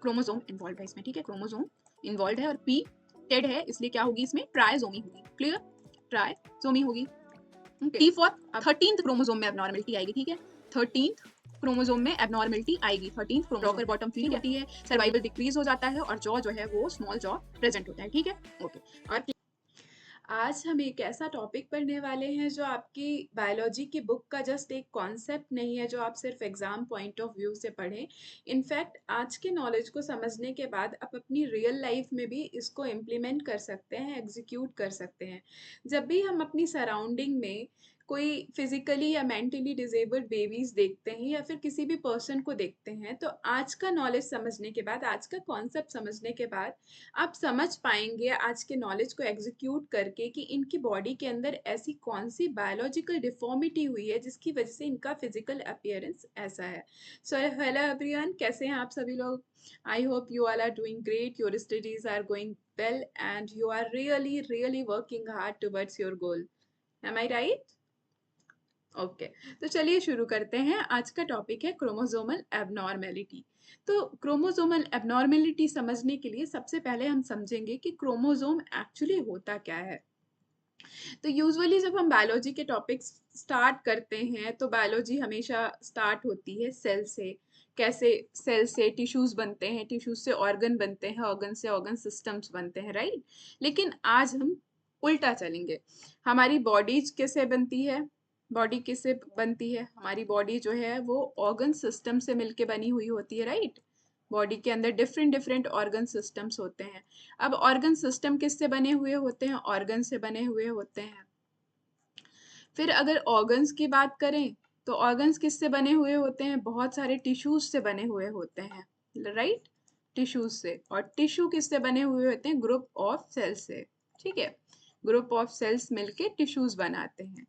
Chromosome involve है इसमें, ठीक है, क्रोमोसोम इन्वॉल्व है और पी टेड है, इसलिए क्या होगी इसमें, ट्राइजोमी होगी, क्लियर, ट्राइजोमी होगी। टी फॉर 13th क्रोमोसोम में एबनॉर्मलिटी आएगी, ठीक है, 13th क्रोमोसोम में एबनॉर्मलिटी आएगी, 13th क्रोमोसोम पर बॉटम फील होती है, सर्वाइवल डिक्रीज हो जाता है और जॉ जो है वो स्मॉल जॉ प्रेजेंट होता है, ठीक है, ओके। और आज हम एक ऐसा टॉपिक पढ़ने वाले हैं जो आपकी बायोलॉजी की बुक का जस्ट एक कॉन्सेप्ट नहीं है जो आप सिर्फ एग्जाम पॉइंट ऑफ व्यू से पढ़ें। इनफैक्ट आज के नॉलेज को समझने के बाद आप अपनी रियल लाइफ में भी इसको इम्प्लीमेंट कर सकते हैं, एग्जीक्यूट कर सकते हैं। जब भी हम अपनी सराउंडिंग में कोई फिजिकली या मेंटली डिजेबल्ड बेबीज देखते हैं या फिर किसी भी पर्सन को देखते हैं, तो आज का नॉलेज समझने के बाद, आज का कॉन्सेप्ट समझने के बाद आप समझ पाएंगे आज के नॉलेज को एग्जीक्यूट करके कि इनकी बॉडी के अंदर ऐसी कौन सी बायोलॉजिकल डिफॉर्मिटी हुई है जिसकी वजह से इनका फिजिकल अपीयरेंस ऐसा है। सो हेलो एवरीवन, कैसे हैं आप सभी लोग? I hope you all are doing great, your studies are going well and you are really working hard towards your goal. Am I right? Okay, तो चलिए शुरू करते हैं। आज का टॉपिक है क्रोमोसोमल एबनॉर्मेलिटी। तो क्रोमोसोमल एबनॉर्मेलिटी समझने के लिए सबसे पहले हम समझेंगे कि क्रोमोसोम एक्चुअली होता क्या है। तो यूजुअली जब हम बायोलॉजी के टॉपिक्स स्टार्ट करते हैं तो बायोलॉजी हमेशा स्टार्ट होती है सेल से। कैसे सेल से टिश्यूज बनते हैं, टिश्यूज से ऑर्गन बनते हैं, ऑर्गन से ऑर्गन सिस्टम्स बनते हैं, राइट। लेकिन आज हम उल्टा चलेंगे। हमारी बॉडी किससे बनती है? बॉडी किससे बनती है? हमारी बॉडी जो है वो ऑर्गन सिस्टम से मिलके बनी हुई होती है, राइट। बॉडी के अंदर डिफरेंट डिफरेंट ऑर्गन सिस्टम्स होते हैं। अब ऑर्गन सिस्टम किससे बने हुए होते हैं? ऑर्गन से बने हुए होते हैं। फिर अगर ऑर्गन्स की बात करें तो ऑर्गन्स किससे बने हुए होते हैं? बहुत सारे टिश्यूज से बने हुए होते हैं, राइट, टिश्यूज से। और टिश्यू किससे बने हुए होते हैं? ग्रुप ऑफ सेल्स से, ठीक है, ग्रुप ऑफ सेल्स मिलके टिश्यूज बनाते हैं।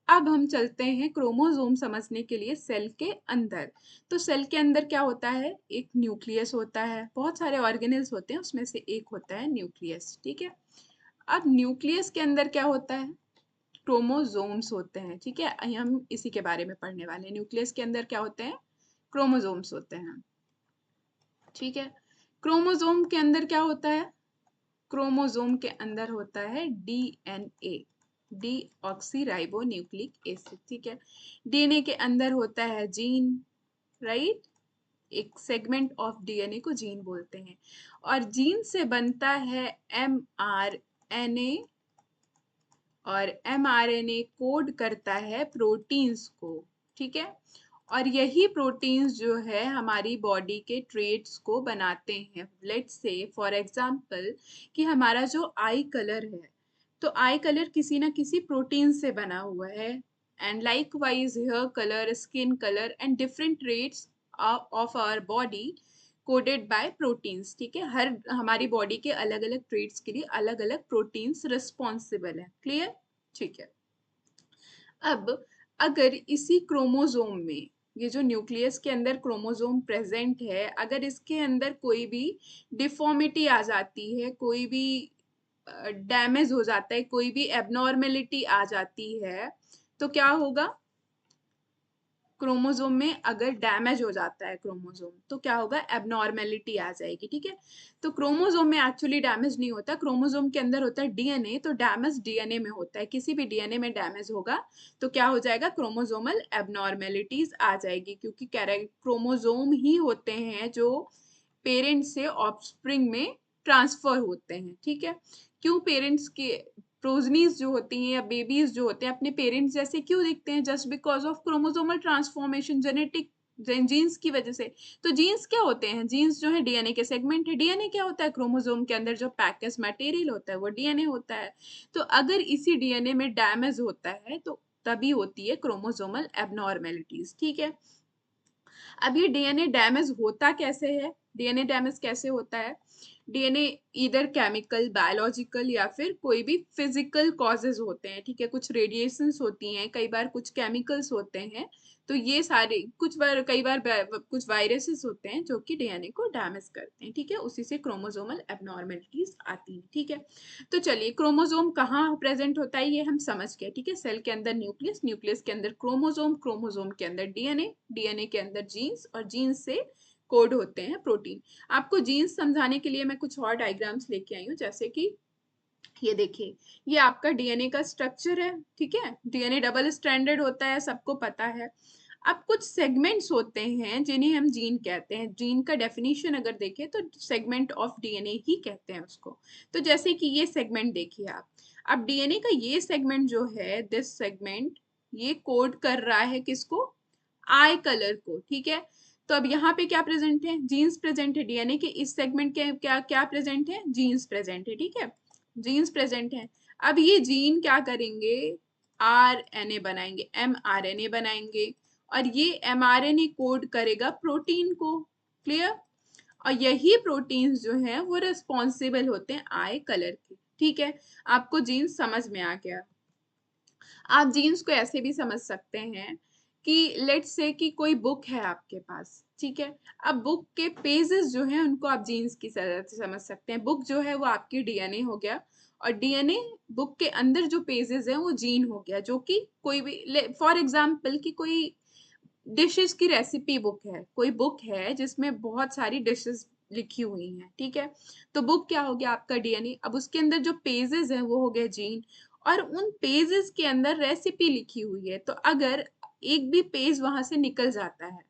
अब हम चलते हैं क्रोमोसोम समझने के लिए सेल के अंदर। तो सेल के अंदर क्या होता है? एक न्यूक्लियस होता है, बहुत सारे ऑर्गेनेल्स होते हैं, उसमें से एक होता है न्यूक्लियस, ठीक है। अब न्यूक्लियस के अंदर क्या होता है? क्रोमोसोम्स होते हैं, ठीक है, हम इसी के बारे में पढ़ने वाले हैं। न्यूक्लियस के अंदर क्या होते हैं? क्रोमोसोम्स होते हैं, ठीक है। क्रोमोसोम के अंदर क्या होता है? क्रोमोसोम के अंदर होता है डीएनए, डीऑक्सीराइबो न्यूक्लिक एसिड, ठीक है। डीएनए के अंदर होता है जीन, राइट, एक सेगमेंट ऑफ डीएनए को जीन बोलते हैं। और जीन से बनता है एमआरएनए, और एमआरएनए कोड करता है प्रोटीन्स को, ठीक है। और यही प्रोटीन्स जो है हमारी बॉडी के ट्रेट्स को बनाते हैं। लेट्स से फॉर एग्जांपल कि हमारा जो आई कलर है, तो आई कलर किसी ना किसी प्रोटीन से बना हुआ है। And likewise hair colour, skin colour and different traits of our body coded by proteins, ठीक है। हर हमारी बॉडी के अलग अलग ट्रेट्स के लिए अलग अलग प्रोटीन्स रिस्पॉन्सिबल है, क्लियर, ठीक है। अब अगर इसी क्रोमोसोम में, ये जो न्यूक्लियस के अंदर क्रोमोसोम प्रेजेंट है, अगर इसके अंदर कोई भी डिफॉर्मिटी आ जाती है, कोई भी डैमेज हो जाता है, कोई भी एबनॉर्मेलिटी आ जाती है, तो क्या होगा? क्रोमोसोम में अगर डैमेज हो जाता है क्रोमोसोम, तो क्या होगा? एबनॉर्मेलिटी आ जाएगी, ठीक है। तो क्रोमोसोम में एक्चुअली डैमेज नहीं होता, क्रोमोसोम के अंदर होता है डीएनए, तो डैमेज डीएनए में होता है। किसी भी डीएनए में डैमेज होगा तो क्या हो जाएगा? क्रोमोसोमल एबनॉर्मेलिटीज आ जाएगी, क्योंकि क्रोमोसोम ही होते हैं जो पेरेंट से ऑफस्प्रिंग में ट्रांसफर होते हैं, ठीक है। क्यों पेरेंट्स के प्रोजनीज जो होती हैं या बेबीज जो होते हैं अपने पेरेंट्स जैसे क्यों दिखते हैं? Just because of chromosomal transformation, genetic genes की वजह से। तो जीन्स क्या होते हैं? जीन्स जो है डीएनए के सेगमेंट है। डीएनए क्या होता है? क्रोमोसोम के अंदर जो पैकेज मटेरियल होता है वो डीएनए होता है। तो अगर इसी डीएनए में डैमेज होता है तो तभी होती है क्रोमोसोमल एबनॉर्मेलिटीज, ठीक है। अब ये डीएनए डैमेज होता कैसे है? डीएनए डैमेज कैसे होता है? डीएनए इधर केमिकल, बायोलॉजिकल या फिर कोई भी फिजिकल कॉजेज होते हैं, ठीक है। कुछ रेडिएशंस होती हैं, कई बार कुछ केमिकल्स होते हैं। तो ये सारे कुछ बार, कई बार कुछ वायरसेस होते हैं जो कि डीएनए को डैमेज करते हैं, ठीक है। उसी से क्रोमोसोमल एबनॉर्मेलिटीज आती हैं, ठीक है। तो चलिए, क्रोमोसोम कहाँ प्रेजेंट होता है ये हम समझ गए, ठीक है। सेल के अंदर न्यूक्लियस, न्यूक्लियस के अंदर क्रोमोसोम, क्रोमोसोम के अंदर डीएनए, डीएनए के अंदर जीन्स और जीन्स से कोड होते हैं प्रोटीन। आपको जीन्स समझाने के लिए मैं कुछ और डायग्राम्स लेके आई हूँ, जैसे कि ये देखिए, ये आपका डीएनए का स्ट्रक्चर है, ठीक है। डीएनए डबल स्ट्रैंडेड होता है, सबको पता है। अब कुछ सेगमेंट्स होते हैं जिन्हें हम जीन कहते हैं। जीन का डेफिनेशन अगर देखें तो सेगमेंट ऑफ डीएनए ही कहते हैं उसको। तो जैसे कि ये सेगमेंट देखिए आप, अब डीएनए का ये सेगमेंट जो है, दिस सेगमेंट, ये कोड कर रहा है किसको? आई कलर को, ठीक है। तो अब यहाँ पे क्या प्रेजेंट है? जीन्स प्रेजेंट है। डीएनए के इस सेगमेंट के क्या क्या प्रेजेंट है? जीन्स प्रेजेंट है, ठीक है। जीन्स प्रेजेंट है। अब ये जीन क्या करेंगे? आरएनए बनाएंगे, mRNA बनाएंगे, और ये mRNA कोड करेगा प्रोटीन को। क्लियर? और यही प्रोटीन्स जो हैं वो रिस्पॉन्सिबल होते हैं आई कलर के, ठीक है। आपको जीन्स समझ में आ गया। आप जीन्स को ऐसे भी समझ सकते हैं कि लेट्स से कि कोई बुक है आपके पास, ठीक है। अब बुक के पेजेस जो हैं उनको आप जीन्स की तरह से समझ सकते हैं। बुक जो है वो आपकी डीएनए हो गया, और डीएनए बुक के अंदर जो पेजेस हैं वो जीन हो गया, जो कि कोई भी, फॉर एग्जाम्पल कि कोई डिशेस की रेसिपी बुक है, कोई बुक है जिसमें बहुत सारी डिशेस लिखी हुई हैं, ठीक है। तो बुक क्या हो गया? आपका डीएनए। अब उसके अंदर जो पेजेस हैं वो हो गए जीन, और उन पेजेस के अंदर रेसिपी लिखी हुई है। तो अगर एक भी पेज वहां से निकल जाता है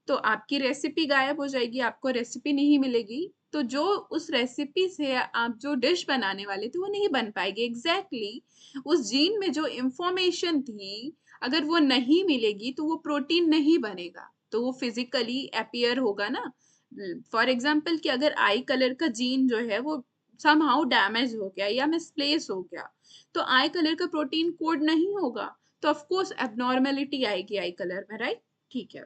तो आपकी रेसिपी गायब हो जाएगी, आपको रेसिपी नहीं मिलेगी। तो जो उस रेसिपी से आप जो डिश बनाने वाले थे वो नहीं बन पाएगी। एग्जैक्टली उस जीन में जो इंफॉर्मेशन थी, अगर वो नहीं मिलेगी तो वो प्रोटीन नहीं बनेगा, तो वो फिजिकली अपीयर होगा ना। फॉर एग्जाम्पल कि अगर आई कलर का जीन जो है वो समहाउ डैमेज हो गया या मिसप्लेस हो गया, तो आई कलर का प्रोटीन कोड नहीं होगा, तो ऑफ कोर्स एबनॉर्मेलिटी आएगी आई कलर में, राइट? ठीक है।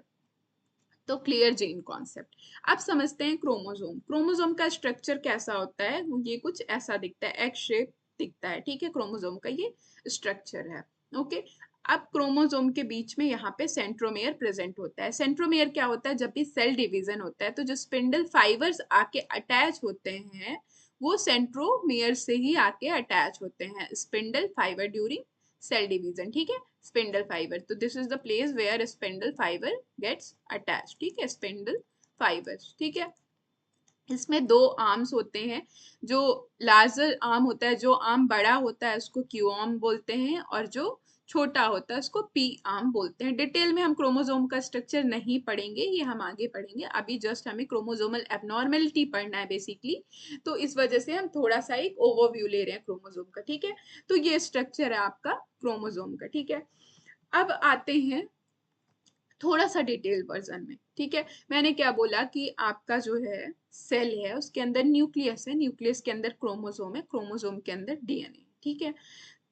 तो क्लियर जीन कॉन्सेप्ट। अब समझते हैं क्रोमोसोम। क्रोमोसोम का स्ट्रक्चर कैसा होता है? ये कुछ ऐसा दिखता है, एक्स शेप दिखता है, ठीक है। क्रोमोसोम का ये स्ट्रक्चर है, ओके। अब क्रोमोसोम के बीच में यहाँ पे सेंट्रोमेयर प्रेजेंट होता है। सेंट्रोमेयर क्या होता है? जब भी सेल डिवीजन होता है तो जो स्पिंडल फाइबर्स आके अटैच होते हैं वो सेंट्रोमेयर से ही आके अटैच होते हैं, spindle fibre during cell division, ठीक है। स्पिंडल फाइबर, तो this is the place where spindle fibre gets attach, ठीक है। स्पिंडल फाइबर्स, ठीक है। इसमें दो आर्म्स होते हैं। जो लार्जर आर्म होता है, जो आर्म बड़ा होता है उसको क्यू आर्म बोलते हैं, और जो छोटा होता है उसको पी आर्म बोलते हैं। डिटेल में हम क्रोमोसोम का स्ट्रक्चर नहीं पढ़ेंगे, ये हम आगे पढ़ेंगे। अभी जस्ट हमें क्रोमोसोमल एबनॉर्मेलिटी पढ़ना है बेसिकली, तो इस वजह से हम थोड़ा सा एक ओवरव्यू ले रहे हैं क्रोमोसोम का, ठीक है। तो ये स्ट्रक्चर है आपका क्रोमोसोम का, ठीक है। अब आते हैं थोड़ा सा डिटेल वर्जन में, ठीक है। मैंने क्या बोला कि आपका जो है सेल है उसके अंदर न्यूक्लियस है, न्यूक्लियस के अंदर क्रोमोसोम है, क्रोमोसोम के अंदर डीएनए, ठीक है।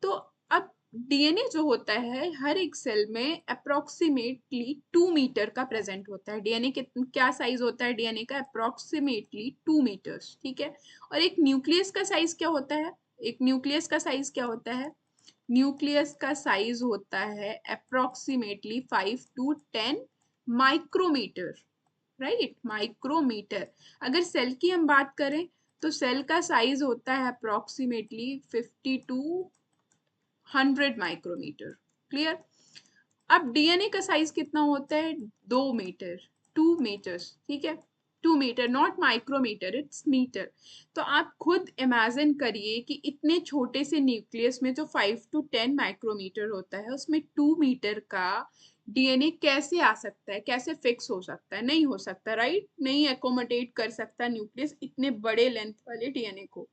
तो अब डीएनए जो होता है हर एक सेल में अप्रोक्सीमेटली 2 मीटर का प्रेजेंट होता है। डीएनए के क्या साइज होता है? डीएनए का अप्रोक्सीमेटली 2 मीटर्स, ठीक है। और एक न्यूक्लियस का साइज क्या होता है? एक न्यूक्लियस का साइज क्या होता है? न्यूक्लियस का साइज होता है approximately 5 to 10 micrometre, right? Micrometre. अगर सेल की हम बात करें तो सेल का साइज होता है अप्रोक्सीमेटली 50 to 100 माइक्रोमीटर। क्लियर? अब डीएनए का साइज कितना होता है? 2 मीटर, 2 मीटर्स, ठीक है। 2 metre, not micrometre, it's metre. तो आप खुद इमेजिन करिए कि इतने छोटे से न्यूक्लियस में जो 5 to 10 माइक्रोमीटर होता है उसमें 2 मीटर का डीएनए कैसे आ सकता है? कैसे फिक्स हो सकता है? नहीं हो सकता, राइट? नहीं एकोमोडेट कर सकता न्यूक्लियस इतने बड़े लेंथ वाले डीएनए को।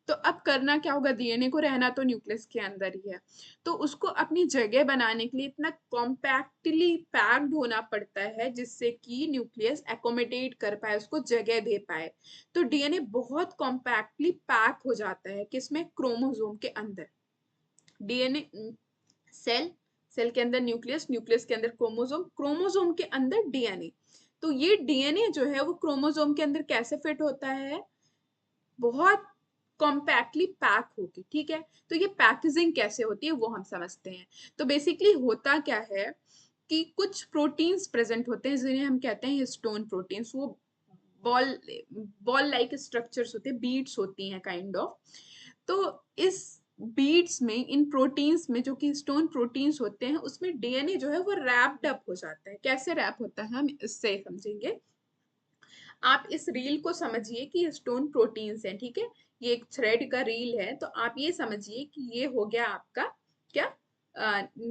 तो अब करना क्या होगा? डीएनए को रहना तो न्यूक्लियस के अंदर ही है, तो उसको अपनी जगह बनाने के लिए इतना कॉम्पैक्टली पैक्ड होना पड़ता है जिससे कि न्यूक्लियस एकोमोडेट कर पाए, उसको जगह दे पाए। तो डीएनए बहुत कॉम्पैक्टली पैक हो जाता है किसमें? क्रोमोसोम के अंदर। डीएनए सेल, सेल के अंदर न्यूक्लियस, न्यूक्लियस के अंदर क्रोमोसोम, क्रोमोसोम के अंदर डीएनए। तो ये डीएनए जो है वो क्रोमोसोम के अंदर कैसे फिट होता है? बहुत कॉम्पैक्टली पैक होगी, ठीक है। तो ये पैकेजिंग कैसे होती है वो हम समझते हैं। तो बेसिकली होता क्या है कि कुछ प्रोटीन्स प्रेजेंट होते हैं जिन्हें हम कहते हैं हिस्टोन प्रोटीन्स। वो बॉल बॉल लाइक स्ट्रक्चर्स होते हैं, बीड्स होती हैं काइंड ऑफ। तो इस बीड्स में, इन प्रोटीन्स में जो कि हिस्टोन प्रोटीन्स होते हैं उसमें डीएनए जो है वो रैप्ड अप हो जाता है। कैसे रैप होता है हम इससे समझेंगे। आप इस रील को समझिए कि हिस्टोन प्रोटीन्स हैं, ठीक है। ये एक थ्रेड का रील है, तो आप ये समझिए कि ये हो गया आपका क्या,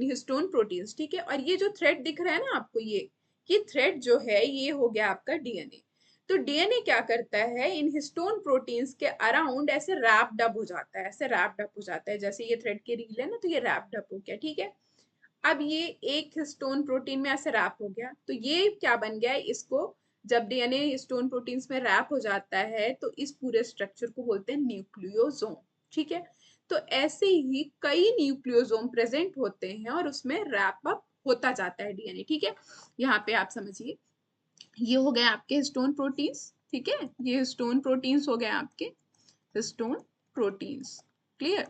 हिस्टोन प्रोटीन्स, ठीक है। और ये जो थ्रेड दिख रहा है ना आपको, ये थ्रेड जो है ये हो गया आपका डीएनए। तो डीएनए क्या करता है, इन हिस्टोन प्रोटीन्स के अराउंड ऐसे रैप्ड अप हो जाता है, ऐसे रैप्ड अप हो जाता है, जैसे ये थ्रेड की रील है ना, तो ये रैप्ड अप हो गया, ठीक है। अब ये एक हिस्टोन प्रोटीन में ऐसे रैप हो गया, तो ये क्या बन गया, इसको जब डीएनए हिस्टोन प्रोटीन्स में रैप हो जाता है तो इस पूरे स्ट्रक्चर को बोलते हैं न्यूक्लियोसोम, ठीक है। तो ऐसे ही कई न्यूक्लियोसोम प्रेजेंट होते हैं और उसमें रैप अप होता जाता है डीएनए, ठीक है। यहाँ पे आप समझिए, ये हो गए आपके हिस्टोन प्रोटीन्स, ठीक है। ये हिस्टोन प्रोटीन्स हो गए आपके histone proteins, clear,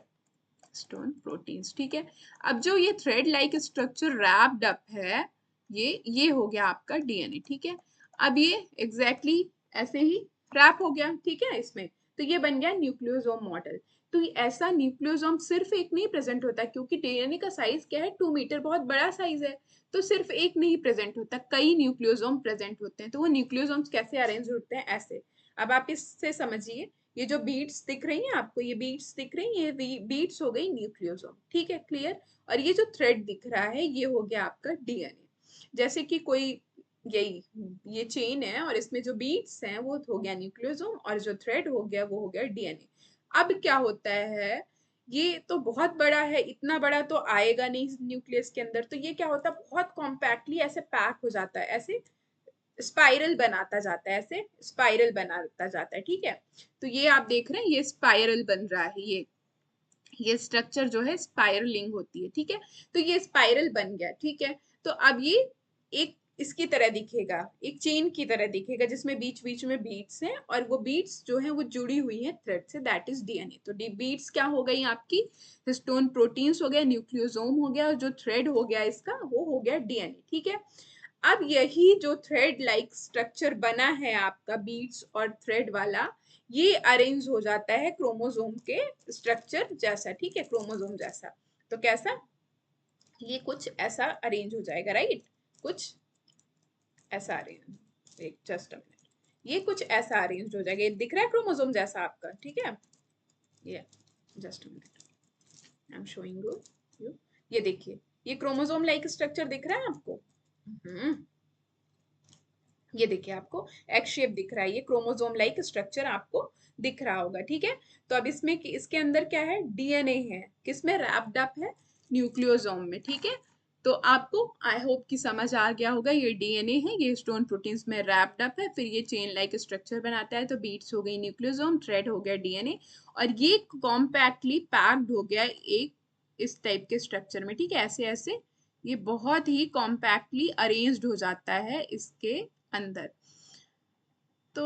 stone proteins, ठीक है। अब जो ये thread like structure wrapped up है, ये हो गया आपका डीएनए, ठीक है। अब ये एग्जैक्टली ऐसे ही रैप हो गया, ठीक है, इसमें तो ये बन गया न्यूक्लियोसोम मॉडल। तो ऐसा न्यूक्लियोसोम सिर्फ एक नहीं प्रेजेंट होता, क्योंकि डीएनए का साइज क्या है, 2 मीटर, बहुत बड़ा साइज है। तो सिर्फ एक नहीं प्रेजेंट होता, कई न्यूक्लियोसोम प्रेजेंट होते हैं। तो वो न्यूक्लियोसोम्स कैसे अरेंज होते हैं, ऐसे। अब आप इससे समझिए, ये जो बीट्स दिख रही हैं आपको, ये बीट्स दिख रही हैं, ये बीट्स हो गई न्यूक्लियोसोम, ठीक है, क्लियर। और ये जो थ्रेड दिख रहा है ये हो गया आपका डीएनए। जैसे कि कोई यही ये चेन है और इसमें जो बीट्स हैं वो हो गया न्यूक्लियोसोम, और जो थ्रेड हो गया वो हो गया डीएनए। अब क्या होता है, ये तो बहुत बड़ा है, इतना बड़ा तो आएगा नहीं न्यूक्लियस के अंदर, तो ये क्या होता है, बहुत कॉम्पैक्टली ऐसे पैक हो जाता है, ऐसे स्पाइरल बनाता जाता है, ऐसे स्पाइरल बनाता जाता है, ठीक है। तो ये आप देख रहे हैं, ये स्पाइरल बन रहा है, ये स्ट्रक्चर जो है स्पाइरलिंग होती है, ठीक है। तो ये स्पाइरल बन गया, ठीक है। तो अब ये एक इसकी तरह दिखेगा, एक चेन की तरह दिखेगा, जिसमें बीच बीच में बीट्स हैं, और वो बीट्स जो है वो जुड़ी हुई है थ्रेड से, दैट इज डीएनए। तो बीट्स क्या हो गई आपकी, हिस्टोन प्रोटीन्स हो गया, न्यूक्लियोसोम हो गया, और जो थ्रेड हो गया इसका वो हो गया डीएनए, ठीक है। अब यही जो थ्रेड लाइक स्ट्रक्चर बना है आपका बीट्स और थ्रेड वाला, ये अरेंज हो जाता है क्रोमोसोम के स्ट्रक्चर जैसा, ठीक है, क्रोमोसोम जैसा। तो कैसा, ये कुछ ऐसा अरेंज हो जाएगा, राइट, कुछ ऐसा अरेंज, एक जस्ट अ मिनट, ये कुछ ऐसा अरेंज हो जाएगा, ये दिख रहा है क्रोमोसोम जैसा आपका, ठीक है। ये just a minute, I am showing you, ये देखिए, ये क्रोमोसोम लाइक स्ट्रक्चर दिख रहा है आपको। ये देखिए, आपको एक्स शेप दिख रहा है, ये क्रोमोसोम लाइक स्ट्रक्चर आपको दिख रहा होगा, ठीक है। तो अब इसमें इसके अंदर क्या है, डीएनए है, किसमें रैप्ड अप है, न्यूक्लियोसोम में, ठीक है। तो आपको आई होप कि समझ आ गया होगा, ये डीएनए है, ये हिस्टोन प्रोटीन्स में रैप्ड अप है, फिर ये चेन लाइक स्ट्रक्चर बनाता है, तो बीट्स हो गई न्यूक्लियोसोम, थ्रेड हो गया डीएनए, और ये कॉम्पैक्टली पैक्ड हो गया एक इस टाइप के स्ट्रक्चर में, ठीक है, ऐसे ऐसे ये बहुत ही कॉम्पैक्टली अरेंज्ड हो जाता है इसके अंदर। तो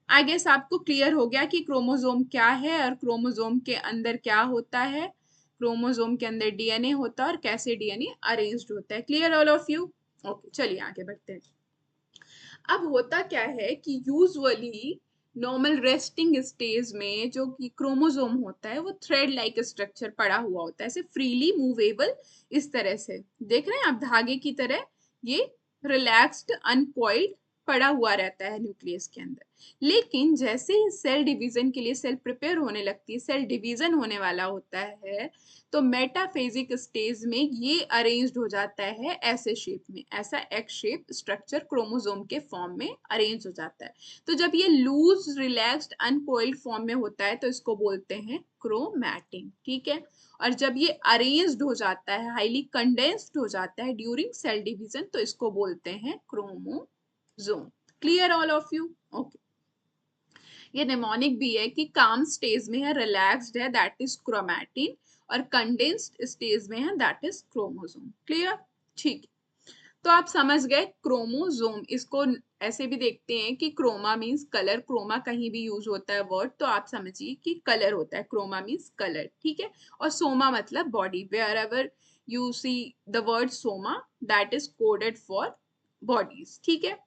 आई गेस आपको क्लियर हो गया कि क्रोमोसोम क्या है और क्रोमोसोम के अंदर क्या होता है, क्रोमोसोम के अंदर डीएनए होता है और कैसे डीएनए अरेंज्ड होता है। Clear all of you, okay, चलिए आगे बढ़ते हैं। अब होता क्या है कि यूजुअली नॉर्मल रेस्टिंग स्टेज में जो कि क्रोमोसोम होता है वो थ्रेड लाइक स्ट्रक्चर पड़ा हुआ होता है, ऐसे फ्रीली मूवेबल, इस तरह से देख रहे हैं आप, धागे की तरह ये रिलैक्स्ड अनकॉइल्ड पड़ा हुआ रहता है न्यूक्लियस के अंदर। लेकिन जैसे ही सेल डिवीजन के लिए सेल प्रिपेयर होने लगती है, सेल डिवीजन होने वाला होता है, तो मेटाफेजिक स्टेज में ये अरेंज्ड हो जाता है ऐसे शेप में, ऐसा एक्स शेप स्ट्रक्चर क्रोमोसोम के फॉर्म में अरेंज हो जाता है। तो जब ये लूज रिलैक्स्ड अनकोइल्ड फॉर्म में होता है तो इसको बोलते हैं क्रोमैटिन, ठीक है। और जब ये अरेंज्ड हो जाता है, हाईली कंडेंस्ड हो जाता है ड्यूरिंग सेल डिवीजन, तो इसको बोलते हैं chromosome. Clear all of you, okay. ये निमोनिक भी है कि काम स्टेज में है, रिलैक्स्ड है, दैट इज क्रोमैटिन, और कंडेंस्ड स्टेज में है, दैट इज क्रोमोसोम। क्लियर, ठीक। तो आप समझ गए क्रोमोसोम, इसको ऐसे भी देखते हैं कि क्रोमा मीन्स कलर, क्रोमा कहीं भी यूज होता है वर्ड, तो आप समझिए कि कलर होता है, क्रोमा मीन्स कलर, ठीक है। और सोमा मतलब body, wherever you see the word soma, that is coded for bodies, ठीक है।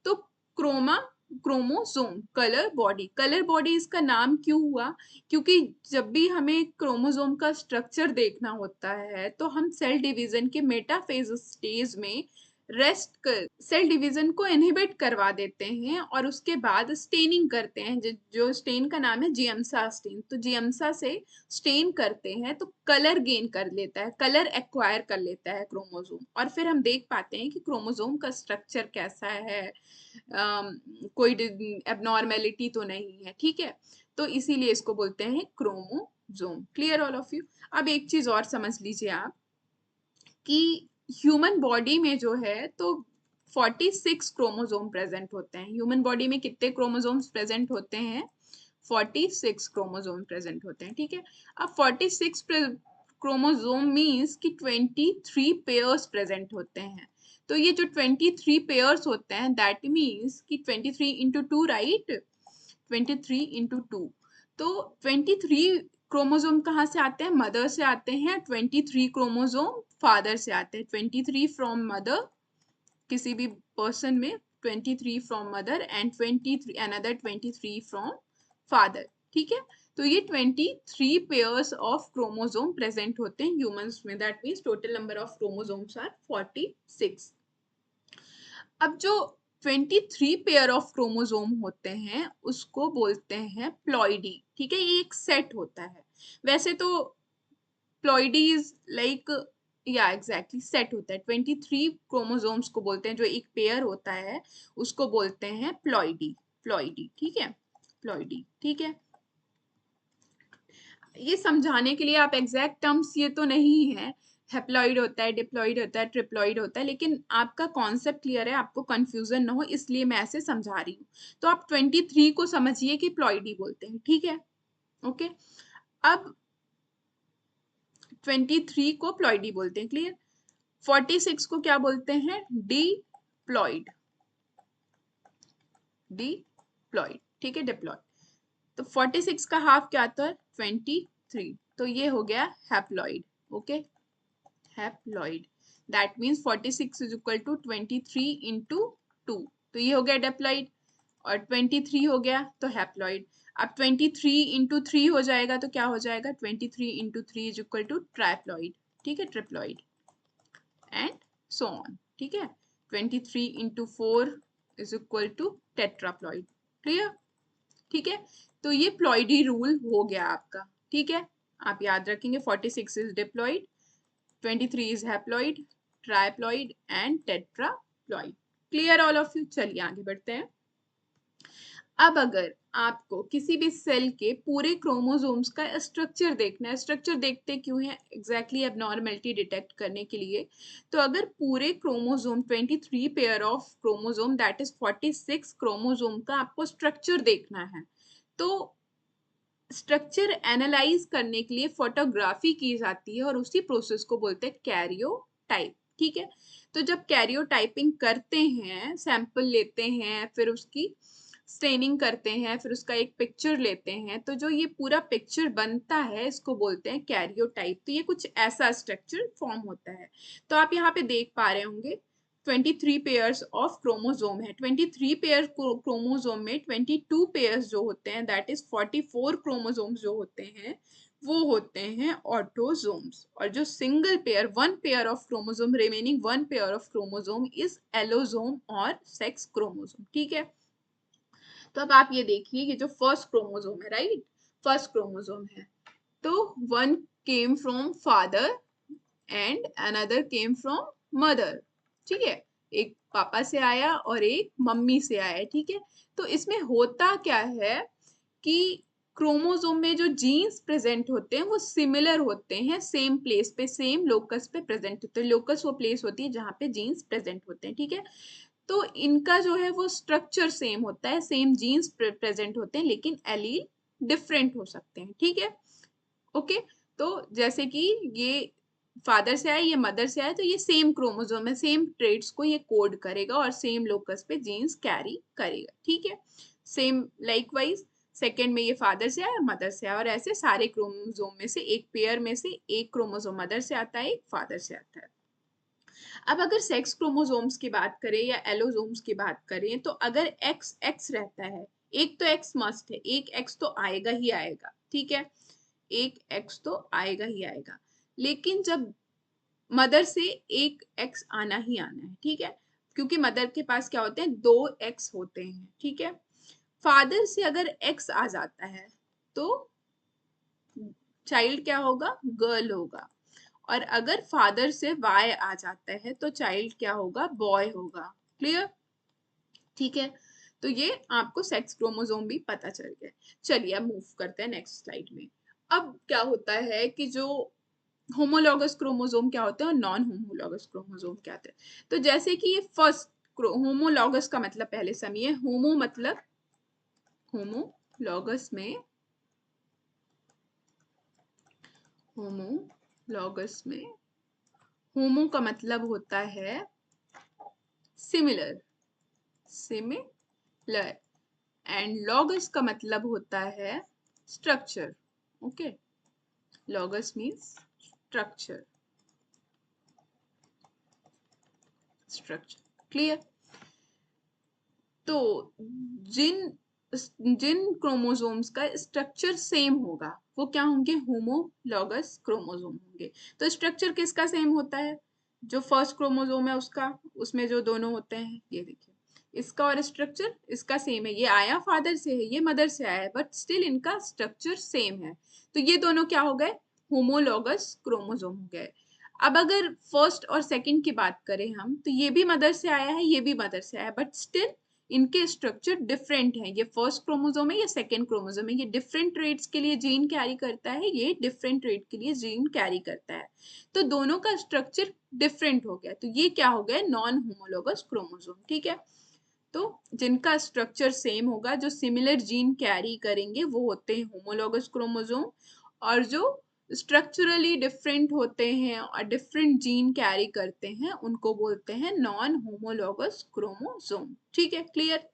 तो chroma, chromosome, colour body, colour body इसका नाम क्यों हुआ, क्योंकि जब भी हमें क्रोमोसोम का स्ट्रक्चर देखना होता है तो हम सेल डिवीजन के मेटाफेज स्टेज में रेस्ट सेल डिवीजन को इनहिबिट करवा देते हैं और उसके बाद स्टेनिंग करते हैं, जो स्टेन का नाम है जियम्सा स्टेन। तो जियम्सा से स्टेन करते हैं तो कलर गेन कर लेता है, कलर एक्वायर कर लेता है क्रोमोसोम, और फिर हम देख पाते हैं कि क्रोमोसोम का स्ट्रक्चर कैसा है, कोई एबनॉर्मेलिटी तो नहीं है, ठीक है। तो इसीलिए इसको बोलते हैं chromosome. Clear all of you. अब एक चीज और समझ लीजिए आप कि ह्यूमन बॉडी में जो है तो 46 क्रोमोसोम प्रेजेंट होते हैं। ह्यूमन बॉडी में कितने क्रोमोसोम्स प्रेजेंट होते हैं? 46 क्रोमोसोम प्रेजेंट होते हैं, ठीक है। अब 46 क्रोमोसोम मीन्स कि 23 पेयर्स प्रेजेंट होते हैं। तो ये जो 23 पेयर्स होते हैं दैट मीन्स कि 23 इंटू 2, राइट, 23 इंटू 2। तो 23 क्रोमोसोम कहाँ से आते हैं? मदर से आते हैं। 23 क्रोमोसोम फादर से आते हैं। 23 फ्रॉम मदर, किसी भी पर्सन में 23 from mother and 23 another 23 from father, ठीक है। तो ये 23 पेयर्स ऑफ क्रोमोसोम प्रेजेंट होते हैं ह्यूमंस में। That means total number of chromosomes are 46। अब जो 23 पेयर ऑफ क्रोमोसोम होते हैं उसको बोलते हैं प्लॉइडी, ठीक है। ये एक सेट होता है। वैसे तो प्लॉइडी इज लाइक, या एग्जैक्टली सेट होता है। 23 क्रोमोसोम्स को बोलते हैं, जो एक पेयर होता है उसको बोलते हैं प्लॉइडी। प्लॉइडी, ठीक है, प्लॉइडी, ठीक है। ये समझाने के लिए आप एग्जैक्ट टर्म्स ये तो नहीं है, हेप्लॉइड होता है, डिप्लॉइड होता है, ट्रिप्लॉइड होता है, लेकिन आपका कॉन्सेप्ट क्लियर है, आपको कंफ्यूजन ना हो इसलिए मैं ऐसे समझा रही हूँ। तो आप 23 को समझिए कि प्लॉइडी बोलते हैं, ठीक है, ओके। अब 23 को प्लॉइडी बोलते हैं, क्लियर। 46 को क्या बोलते हैं? डिप्लॉइड, डिप्लॉइड, ठीक है, डिप्लॉइड। तो 46 का हाफ क्या आता है? 23। तो ये हो गया haploid, okay, haploid. That means 46 is equal to 23 into 2। तो ये हो गया डिप्लॉइड, और 23 हो गया तो हैप्लॉइड। अब 23 इंटू 3 हो जाएगा तो क्या हो जाएगा? 23 into 3 is equal to triploid, ठीक है, ट्रिप्लॉइड एंड सो ऑन, ठीक है। 23 into 4 is equal to tetraploid, clear, ठीक है। तो ये प्लॉइडी रूल हो गया आपका, ठीक है। आप याद रखेंगे 46 is diploid, 23 is haploid, triploid and tetraploid. Clear all of you. चलिए आगे बढ़ते हैं। अब अगर आपको किसी भी सेल के पूरे क्रोमोसोम्स का स्ट्रक्चर देखना है, स्ट्रक्चर देखते क्यों है? एग्जैक्टली एबनॉर्मेलिटी डिटेक्ट करने के लिए। तो अगर पूरे chromosome 23 pair of chromosome that is 46 chromosome का आपको स्ट्रक्चर देखना है, तो स्ट्रक्चर एनालाइज करने के लिए फोटोग्राफी की जाती है और उसी प्रोसेस को बोलते हैं कैरियोटाइप, ठीक है। तो जब कैरियोटाइपिंग करते हैं, सैंपल लेते हैं, फिर उसकी स्टेनिंग करते हैं, फिर उसका एक पिक्चर लेते हैं, तो जो ये पूरा पिक्चर बनता है इसको बोलते हैं कैरियोटाइप। तो ये कुछ ऐसा स्ट्रक्चर फॉर्म होता है। तो आप यहाँ पे देख पा रहे होंगे 23 पेयर्स ऑफ क्रोमोसोम है। 23 पेयर क्रोमोसोम में 22 पेयर्स जो होते हैं दैट इज 44 क्रोमोसोम्स जो होते हैं वो होते हैं ऑटोसोम्स, और जो single pair, one pair of chromosome, remaining one pair of chromosome is allosome और सेक्स क्रोमोसोम, ठीक है। तो अब आप ये देखिए, ये जो फर्स्ट क्रोमोसोम है, राइट, फर्स्ट क्रोमोसोम है, तो one came from father and another came from mother, ठीक है। एक पापा से आया और एक मम्मी से आया, ठीक है। तो इसमें होता क्या है कि क्रोमोसोम में जो जीन्स प्रेजेंट होते हैं वो सिमिलर होते हैं, सेम प्लेस पे, सेम लोकस पे प्रेजेंट होते हैं। लोकस वो प्लेस होती है जहाँ पे जीन्स प्रेजेंट होते हैं, ठीक है। तो इनका जो है वो स्ट्रक्चर सेम होता है, सेम जीन्स प्रेजेंट होते हैं, लेकिन एलील डिफरेंट हो सकते हैं, ठीक है, ओके। तो जैसे कि ये फादर से आया, ये मदर से आया, तो ये सेम क्रोमोसोम है, सेम ट्रेड्स को ये कोड करेगा और सेम लोकस पे जीन्स कैरी करेगा, ठीक है। सेम लाइकवाइज सेकेंड में ये फादर से आया, मदर से आया, और ऐसे सारे क्रोमोसोम में से एक पेयर में से एक क्रोमोसोम मदर से आता है, एक फादर से आता है। अब अगर सेक्स क्रोमोसोम्स की बात करें या एलोसोम्स की बात करें, तो अगर एक्स एक्स रहता है, एक तो एक्स मस्ट है, एक एक्स तो आएगा ही आएगा, ठीक है, एक एक्स तो आएगा ही आएगा। लेकिन जब मदर से एक एक्स आना ही आना है, ठीक है। क्योंकि मदर के पास क्या होते हैं, 2 एक्स होते हैं, ठीक है। फादर से अगर एक्स आ जाता है तो चाइल्ड क्या होगा, गर्ल होगा। और अगर फादर से वाई आ जाता है तो चाइल्ड क्या होगा, बॉय होगा। क्लियर, ठीक है। तो ये आपको सेक्स क्रोमोसोम भी पता चल गया। चलिए अब मूव करते हैं नेक्स्ट स्लाइड में। अब क्या होता है कि जो होमोलॉगस क्रोमोसोम क्या होते हैं और नॉन होमोलॉगस क्रोमोसोम क्या होते हैं। तो जैसे कि ये फर्स्ट होमोलॉगस का मतलब पहले समझिए। होमो मतलब होमोलॉगस में, होमोलॉगस में होमो का मतलब होता है सिमिलर, सिमिलर, एंड लॉगस का मतलब होता है structure. Okay, logos means structure, structure. Clear. तो जिन जिन क्रोमोसोम्स का स्ट्रक्चर सेम होगा वो क्या होंगे, होमोलॉगस क्रोमोसोम होंगे। तो स्ट्रक्चर किसका सेम होता है, जो फर्स्ट क्रोमोसोम है उसका, उसमें जो दोनों होते हैं, ये देखिए इसका और स्ट्रक्चर इसका सेम है। ये आया फादर से है, ये मदर से आया है, बट स्टिल इनका स्ट्रक्चर सेम है। तो ये दोनों क्या हो गए, होमोलॉगस क्रोमोसोम हो गए। अब अगर फर्स्ट और सेकंड की बात करें हम, तो ये भी मदर से आया है, ये भी मदर से आया है, बट स्टिल इनके स्ट्रक्चर डिफरेंट है। ये फर्स्ट क्रोमोसोम है, ये सेकंड क्रोमोसोम है। ये डिफरेंट ट्रेट्स के लिए जीन कैरी करता है, ये डिफरेंट ट्रेट के लिए जीन कैरी करता है। तो दोनों का स्ट्रक्चर डिफरेंट हो गया, तो ये क्या हो गया, नॉन होमोलॉगस क्रोमोसोम। ठीक है, तो जिनका स्ट्रक्चर सेम होगा, जो सिमिलर जीन कैरी करेंगे, वो होते हैं होमोलॉगस क्रोमोसोम। और जो स्ट्रक्चरली डिफरेंट होते हैं और डिफरेंट जीन कैरी करते हैं, उनको बोलते हैं नॉन होमोलॉगस क्रोमोसोम। ठीक है, क्लियर।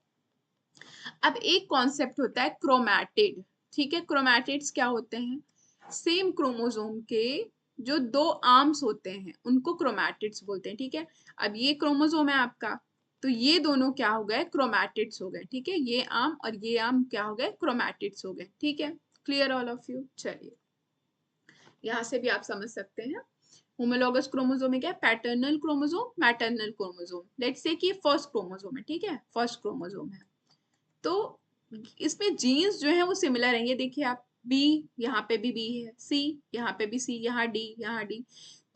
अब एक कॉन्सेप्ट होता है क्रोमैटिड। ठीक है, क्रोमैटिड्स क्या होते हैं, सेम क्रोमोसोम के जो 2 आर्म्स होते हैं उनको क्रोमैटिड्स बोलते हैं। ठीक है, अब ये क्रोमोसोम है आपका, तो ये दोनों क्या हो गए, क्रोमैटिड्स हो गए। ठीक है, ये आर्म और ये आर्म क्या हो गए, क्रोमैटिड्स हो गए। ठीक है, क्लियर ऑल ऑफ यू। चलिए यहाँ से भी आप समझ सकते हैं होमोलॉगस क्रोमोसोम में क्या है, paternal chromosome, maternal chromosome. Let's say कि फर्स्ट क्रोमोसोम है, ठीक है, फर्स्ट क्रोमोसोम है, तो इसमें जीन्स जो है वो सिमिलर है। ये देखिए आप, बी यहाँ पे भी बी है, सी यहाँ पे भी सी, यहाँ डी, यहाँ डी।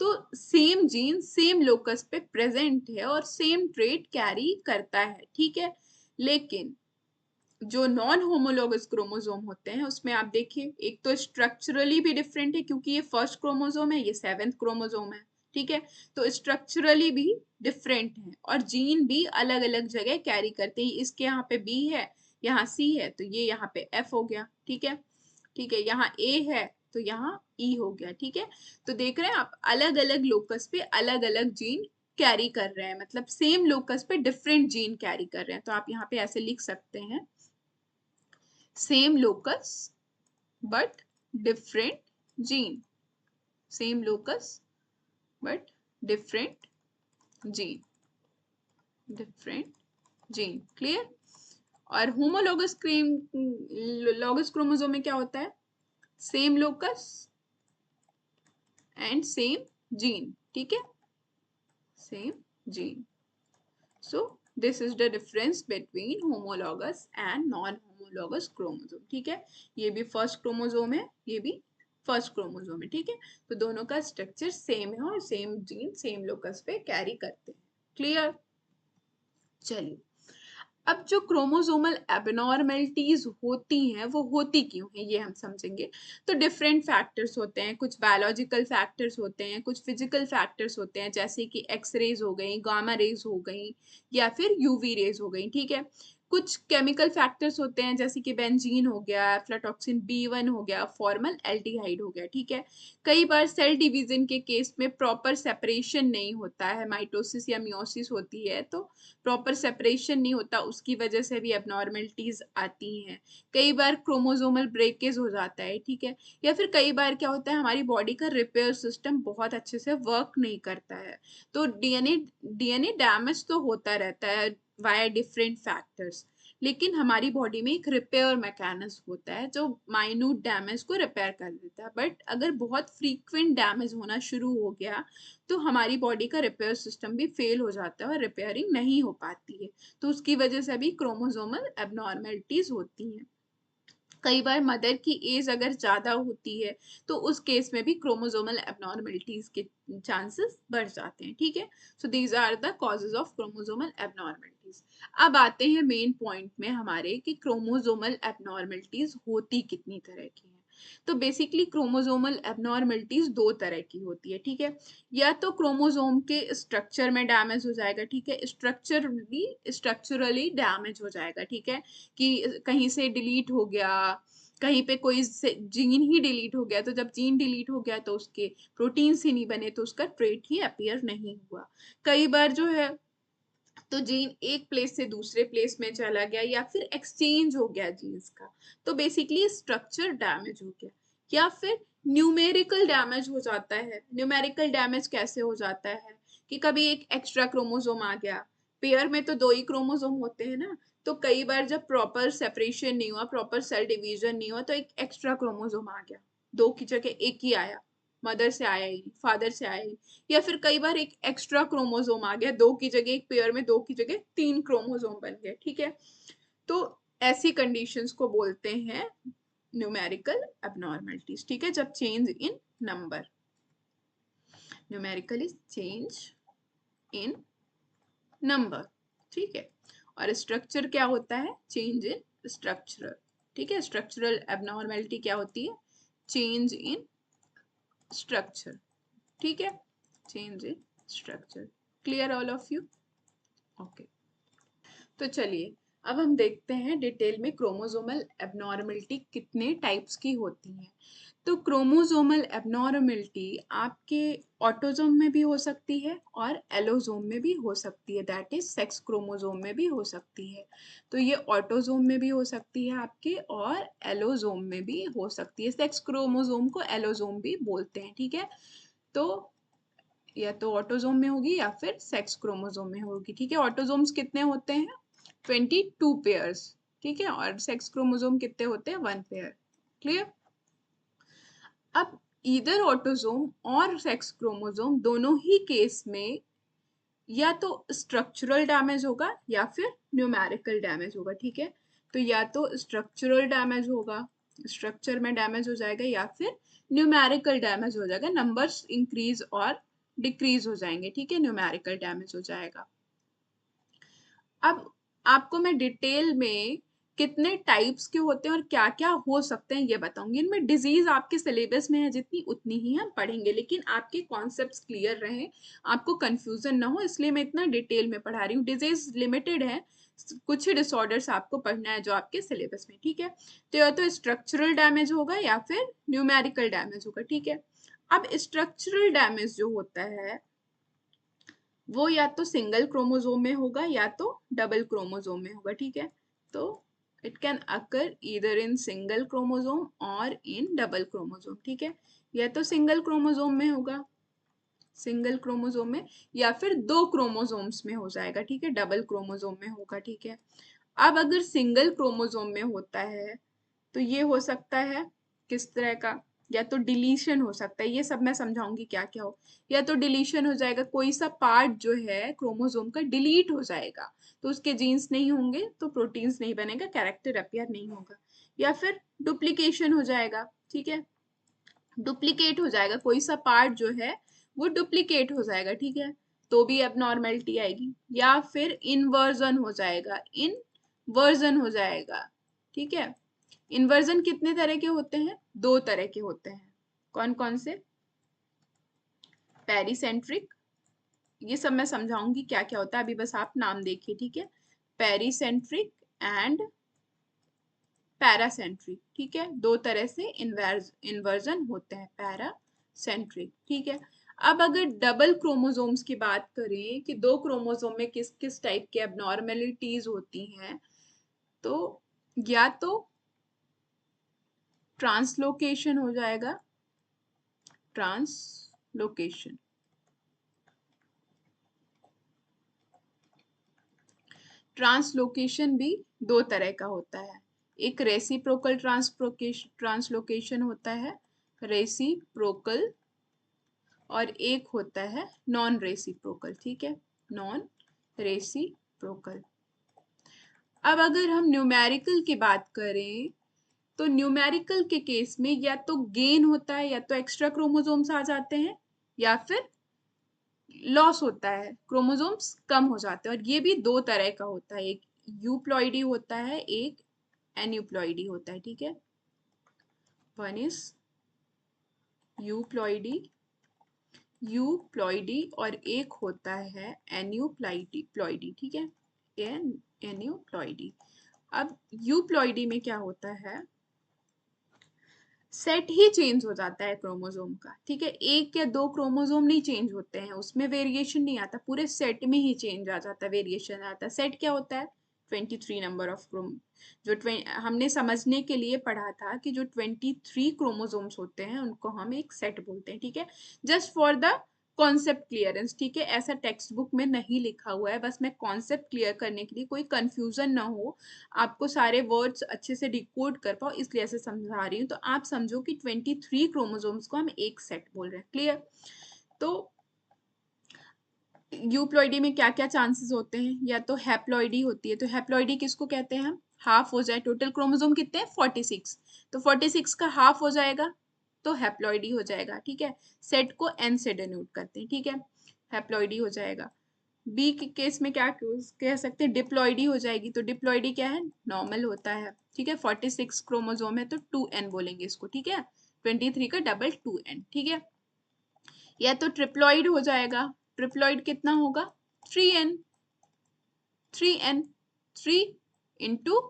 तो सेम जीन सेम लोकस पे प्रेजेंट है और सेम ट्रेट कैरी करता है। ठीक है, लेकिन जो नॉन होमोलॉगस क्रोमोसोम होते हैं उसमें आप देखिए, एक तो स्ट्रक्चरली भी डिफरेंट है, क्योंकि ये फर्स्ट क्रोमोसोम है, ये 7th क्रोमोसोम है। ठीक है, तो स्ट्रक्चरली भी डिफरेंट है और जीन भी अलग अलग जगह कैरी करते हैं। इसके यहाँ पे बी है, यहाँ सी है, तो ये यहाँ पे एफ हो गया। ठीक है, ठीक है, यहाँ ए है तो यहाँ ई हो गया। ठीक है, तो देख रहे हैं आप, अलग अलग लोकस पे अलग अलग जीन कैरी कर रहे हैं, मतलब सेम लोकस पे डिफरेंट जीन कैरी कर रहे हैं। तो आप यहाँ पे ऐसे लिख सकते हैं, same locus but different gene, same locus but different gene, different gene। Clear. और होमोलॉगस लॉगस क्रोमोसोम में क्या होता है, same locus and same gene. ठीक है, same gene. So this is the difference between homologous and non-homologous chromosome। ठीक है, ये भी फर्स्ट क्रोमोसोम है, ये भी फर्स्ट क्रोमोसोम है। ठीक है, तो दोनों का स्ट्रक्चर सेम है और सेम जीन सेम लोकस पे कैरी करते हैं। क्लियर। चलिए, अब जो क्रोमोसोमल एबनॉर्मेलिटीज होती हैं वो होती क्यों है, ये हम समझेंगे। तो डिफरेंट फैक्टर्स होते हैं, कुछ बायोलॉजिकल फैक्टर्स होते हैं, कुछ फिजिकल फैक्टर्स होते हैं, जैसे कि एक्स रेज हो गई, गामा रेज हो गई, या फिर यूवी रेज हो गई। ठीक है, कुछ केमिकल फैक्टर्स होते हैं, जैसे कि बेंजीन हो गया, एफ्लाटॉक्सिन B1 हो गया, फॉर्मल एल्डिहाइड हो गया। ठीक है, कई बार सेल डिवीजन के केस में प्रॉपर सेपरेशन नहीं होता है, माइटोसिस या मियोसिस होती है, तो प्रॉपर सेपरेशन नहीं होता, उसकी वजह से भी एबनॉर्मलिटीज आती हैं। कई बार क्रोमोसोमल ब्रेकेज हो जाता है। ठीक है, या फिर कई बार क्या होता है, हमारी बॉडी का रिपेयर सिस्टम बहुत अच्छे से वर्क नहीं करता है, तो डीएनए डैमेज तो होता रहता है वाया डिफरेंट फैक्टर्स। लेकिन हमारी बॉडी में एक रिपेयर मैकेनिज्म होता है जो माइन्यूट डैमेज को रिपेयर कर देता है। बट अगर बहुत फ्रीक्वेंट डैमेज होना शुरू हो गया तो हमारी बॉडी का रिपेयर सिस्टम भी फेल हो जाता है और रिपेयरिंग नहीं हो पाती है, तो उसकी वजह से भी क्रोमोसोमल एबनॉर्मेलिटीज होती हैं। कई बार मदर की एज अगर ज़्यादा होती है तो उस केस में भी क्रोमोसोमल एबनॉर्मेलिटीज के चांसेस बढ़ जाते हैं। ठीक है, so these are the causes of chromosomal abnormalities. अब आते हैं मेन पॉइंट में हमारे कि क्रोमोसोमल एबनॉर्मेलिटीज होती कितनी तरह की हैं। तो बेसिकली क्रोमोसोमल एबनॉर्मेलिटीज दो तरह की होती है। ठीक है, या तो क्रोमोसोम के स्ट्रक्चर में डैमेज हो जाएगा, ठीक है, स्ट्रक्चरली डैमेज हो जाएगा, ठीक है, कि कहीं से डिलीट हो गया, कहीं पे कोई जीन ही डिलीट हो गया, तो जब जीन डिलीट हो गया तो उसके प्रोटीन्स ही नहीं बने, तो उसका ट्रेट ही अपीयर नहीं हुआ। कई बार जो है तो जीन एक प्लेस से दूसरे प्लेस में चला गया या फिर एक्सचेंज हो गया जीन्स का, तो बेसिकली स्ट्रक्चर डैमेज हो गया। या फिर न्यूमेरिकल डैमेज हो जाता है। न्यूमेरिकल डैमेज कैसे हो जाता है कि कभी एक एक्स्ट्रा क्रोमोसोम आ गया, पेयर में तो दो ही क्रोमोसोम होते हैं ना, तो कई बार जब प्रॉपर सेपरेशन नहीं हुआ, प्रॉपर सेल डिवीजन नहीं हुआ, तो एक एक्स्ट्रा क्रोमोसोम आ गया, दो की जगह एक ही आया, मदर से आया ही, फादर से आया ही। या फिर कई बार एक एक्स्ट्रा क्रोमोसोम आ गया, दो की जगह, एक पेयर में दो की जगह तीन क्रोमोसोम बन गए। ठीक है, तो ऐसी कंडीशंस को बोलते हैं न्यूमेरिकल एबनॉर्मलिटीज। ठीक है, जब change in number, numerically change in number. ठीक है, और स्ट्रक्चर क्या होता है, चेंज इन स्ट्रक्चरल। ठीक है, स्ट्रक्चरल एबनॉर्मेलिटी क्या होती है, चेंज इन स्ट्रक्चर। ठीक है, change in structure. Clear all of you? Okay, तो चलिए अब हम देखते हैं डिटेल में क्रोमोसोमल एबनॉर्मलिटी कितने टाइप्स की होती हैं। तो क्रोमोसोमल एबनॉर्मलिटी आपके ऑटोसोम में भी हो सकती है और एलोसोम में भी हो सकती है, दैट इज सेक्स क्रोमोसोम में भी हो सकती है। तो ये ऑटोसोम में भी हो सकती है आपके और एलोसोम में भी हो सकती है। सेक्स क्रोमोसोम को एलोसोम भी बोलते हैं। ठीक है, तो या तो ऑटोसोम में होगी या फिर सेक्स क्रोमोसोम में होगी। ठीक है, ऑटोसोम्स कितने होते हैं, 22 पेयर्स। ठीक है, और सेक्स क्रोमोसोम कितने होते हैं, 1 पेयर। क्लियर? अब ईदर ऑटोसोम और सेक्स क्रोमोसोम दोनों ही केस में या तो स्ट्रक्चरल डैमेज होगा या फिर न्यूमेरिकल डैमेज होगा। ठीक है, तो या तो स्ट्रक्चरल डैमेज होगा, स्ट्रक्चर में डैमेज हो जाएगा, या फिर न्यूमेरिकल डैमेज हो जाएगा, नंबर्स इंक्रीज और डिक्रीज हो जाएंगे। ठीक है, न्यूमेरिकल डैमेज हो जाएगा। अब आपको मैं डिटेल में कितने टाइप्स के होते हैं और क्या क्या हो सकते हैं ये बताऊंगी। इनमें डिजीज आपके सिलेबस में है जितनी उतनी ही हम पढ़ेंगे, लेकिन आपके कॉन्सेप्ट्स क्लियर रहें, आपको कंफ्यूजन ना हो, इसलिए मैं इतना डिटेल में पढ़ा रही हूँ। डिजीज लिमिटेड है, कुछ ही डिसऑर्डर्स आपको पढ़ना है जो आपके सिलेबस में। ठीक है, तो या तो स्ट्रक्चरल डैमेज होगा या फिर न्यूमेरिकल डैमेज होगा। ठीक है, अब स्ट्रक्चरल डैमेज जो होता है वो या तो सिंगल क्रोमोसोम में होगा या तो डबल क्रोमोसोम में होगा। ठीक है, तो it can occur either in single chromosome और इन डबल क्रोमोसोम। ठीक है, या तो सिंगल क्रोमोसोम में होगा, सिंगल क्रोमोसोम में, या फिर दो क्रोमोसोम्स में हो जाएगा। ठीक है, डबल क्रोमोसोम में होगा। ठीक है, अब अगर सिंगल क्रोमोसोम में होता है तो ये हो सकता है किस तरह का, या तो डिलीशन हो सकता है, ये सब मैं समझाऊंगी क्या क्या हो। या तो डिलीशन हो जाएगा, कोई सा पार्ट जो है क्रोमोसोम का डिलीट हो जाएगा, तो उसके जीन्स नहीं होंगे, तो प्रोटीन्स नहीं बनेगा, कैरेक्टर अपीयर नहीं होगा। या फिर डुप्लीकेशन हो जाएगा। ठीक है, डुप्लीकेट हो जाएगा, कोई सा पार्ट जो है वो डुप्लीकेट हो जाएगा। ठीक है, तो भी एबनॉर्मेलिटी आएगी। या फिर इनवर्जन हो जाएगा, इनवर्जन हो जाएगा। ठीक है, इन्वर्जन कितने तरह के होते हैं, दो तरह के होते हैं। कौन कौन से, पेरीसेंट्रिक, ये सब मैं समझाऊंगी क्या क्या होता है, अभी बस आप नाम देखिए। ठीक है, पेरीसेंट्रिक एंड पैरासेंट्रिक। ठीक है, दो तरह से इन्वर्जन होते हैं, पैरासेंट्रिक। ठीक है, अब अगर डबल क्रोमोसोम्स की बात करें कि दो क्रोमोसोम में किस किस टाइप के एबनॉर्मेलिटीज होती हैं, तो या तो ट्रांसलोकेशन हो जाएगा, ट्रांसलोकेशन, ट्रांसलोकेशन भी दो तरह का होता है, एक रेसिप्रोकल ट्रांसलोकेशन होता है, रेसिप्रोकल, और एक होता है नॉन रेसिप्रोकल, ठीक है, नॉन रेसिप्रोकल। अब अगर हम न्यूमेरिकल की बात करें तो न्यूमेरिकल के केस में या तो गेन होता है, या तो एक्स्ट्रा क्रोमोसोम्स आ जाते हैं, या फिर लॉस होता है, क्रोमोसोम्स कम हो जाते हैं। और ये भी दो तरह का होता है, एक यूप्लॉइडी होता है, एक एन्यूप्लॉइडी होता है, ठीक है। वन इज यूप्लॉइडी और एक होता है एन्यूप्लॉइडी, ठीक है, एन्यूप्लॉइडी। अब यूप्लॉइडी में क्या होता है, सेट ही चेंज हो जाता है क्रोमोसोम का, ठीक है, एक या दो क्रोमोसोम नहीं चेंज होते हैं, उसमें वेरिएशन नहीं आता, पूरे सेट में ही चेंज आ जाता है, वेरिएशन आता है। सेट क्या होता है, 23 नंबर ऑफ जो हमने समझने के लिए पढ़ा था कि जो 23 क्रोमोसोम्स होते हैं उनको हम एक सेट बोलते हैं, ठीक है, just for the concept clearance, ठीक है, ऐसा टेक्स्ट बुक में नहीं लिखा हुआ है, बस मैं कॉन्सेप्ट क्लियर करने के लिए, कोई कंफ्यूजन ना हो, आपको सारे वर्ड्स अच्छे से डिकोड कर पाओ, इसलिए ऐसे समझा रही हूँ। तो आप समझो कि 23 क्रोमोसोम्स को हम एक सेट बोल रहे हैं, क्लियर। तो यूप्लॉइडी में क्या क्या चांसेस होते हैं, या तो हैप्लॉइडी होती है, तो हैप्लॉइडी किसको कहते हैं हम, हाफ हो जाए, टोटल क्रोमोसोम कितने हैं 46, तो 46 का हाफ हो जाएगा तो हैप्लॉइडी हो जाएगा, ठीक है, सेट को एन से डिनोट करते हैं, ठीक है, हैप्लॉइडी हो जाएगा। बी के केस में क्या कह सकते हैं, डिप्लॉइडी हो जाएगी, तो डिप्लॉइडी क्या है, नॉर्मल होता है, ठीक है, 46 क्रोमोसोम है तो 2n बोलेंगे इसको, ठीक है, 23 का डबल 2n, ठीक है। या तो ट्रिप्लॉइड हो जाएगा, ट्रिप्लॉइड कितना होगा, 3n, 3 इंटू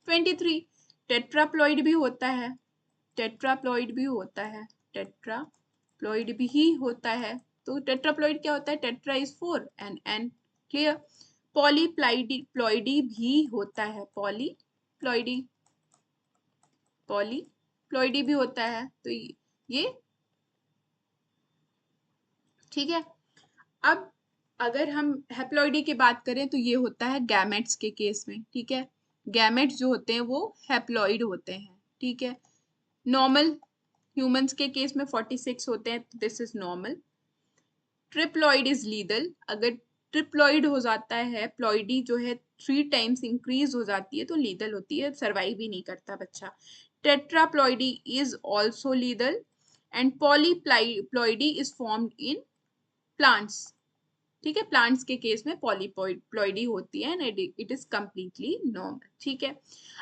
23। टेट्राप्लॉइड भी होता है, टेट्राप्लॉइड भी होता है, टेट्राप्लॉइड भी होता है, तो टेट्राप्लॉइड क्या होता है, tetra is 4 and n, clear. Polyploidy भी होता है, पॉलीप्लॉइडी भी होता है, तो ये ठीक है। अब अगर हम हैप्लॉइडी की बात करें तो ये होता है गैमेट्स के केस में, ठीक है, गैमेट्स जो होते हैं वो हैप्लॉइड होते हैं, ठीक है। नॉर्मल ह्यूमंस के केस में 46 होते हैं, this is normal. Triploid is लीदल, अगर ट्रिप्लॉइड हो जाता है, प्लॉइडी जो है 3 टाइम्स इंक्रीज हो जाती है तो लीदल होती है, सर्वाइव ही नहीं करता बच्चा। Tetraploidy is also lethal and polyploidy is formed in plants, ठीक है, प्लांट्स के केस में पॉलीप्लॉइडी होती है and it is completely normal, ठीक है।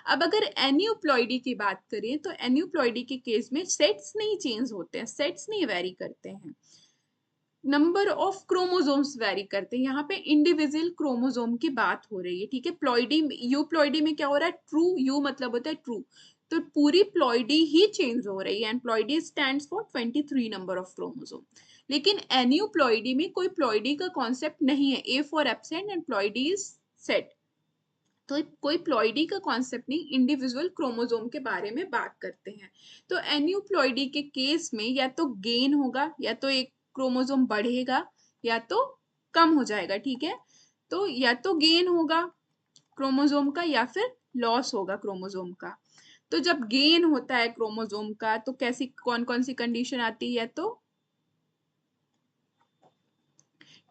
अब अगर एन्यूप्लॉइडी की बात करें तो एन्यूप्लॉइडी के केस में सेट्स नहीं चेंज होते हैं, सेट्स नहीं वेरी करते हैं, नंबर ऑफ क्रोमोसोम्स वेरी करते हैं, यहाँ पे इंडिविजुअल क्रोमोसोम की बात हो रही है, ठीक है। प्लॉइडी यूप्लॉइडी में क्या हो रहा है, ट्रू, यू मतलब होता है ट्रू, तो पूरी प्लॉइडी ही चेंज हो रही है and ploidy stands for 23 number of chromosome. लेकिन एन्यूप्लॉइडी में कोई प्लॉइडी का कॉन्सेप्ट नहीं है, A for absent and ploidy is set, तो कोई प्लॉइडी का कॉन्सेप्ट नहीं, इंडिविजुअल क्रोमोसोम के बारे में बात करते हैं। तो एन्यूप्लॉइडी के केस में या तो गेन होगा, या तो एक क्रोमोसोम बढ़ेगा या तो कम हो जाएगा, ठीक है, तो या तो गेन होगा क्रोमोसोम का या फिर लॉस होगा क्रोमोसोम का। तो जब गेन होता है क्रोमोसोम का तो कैसी कौन कौन सी कंडीशन आती है, तो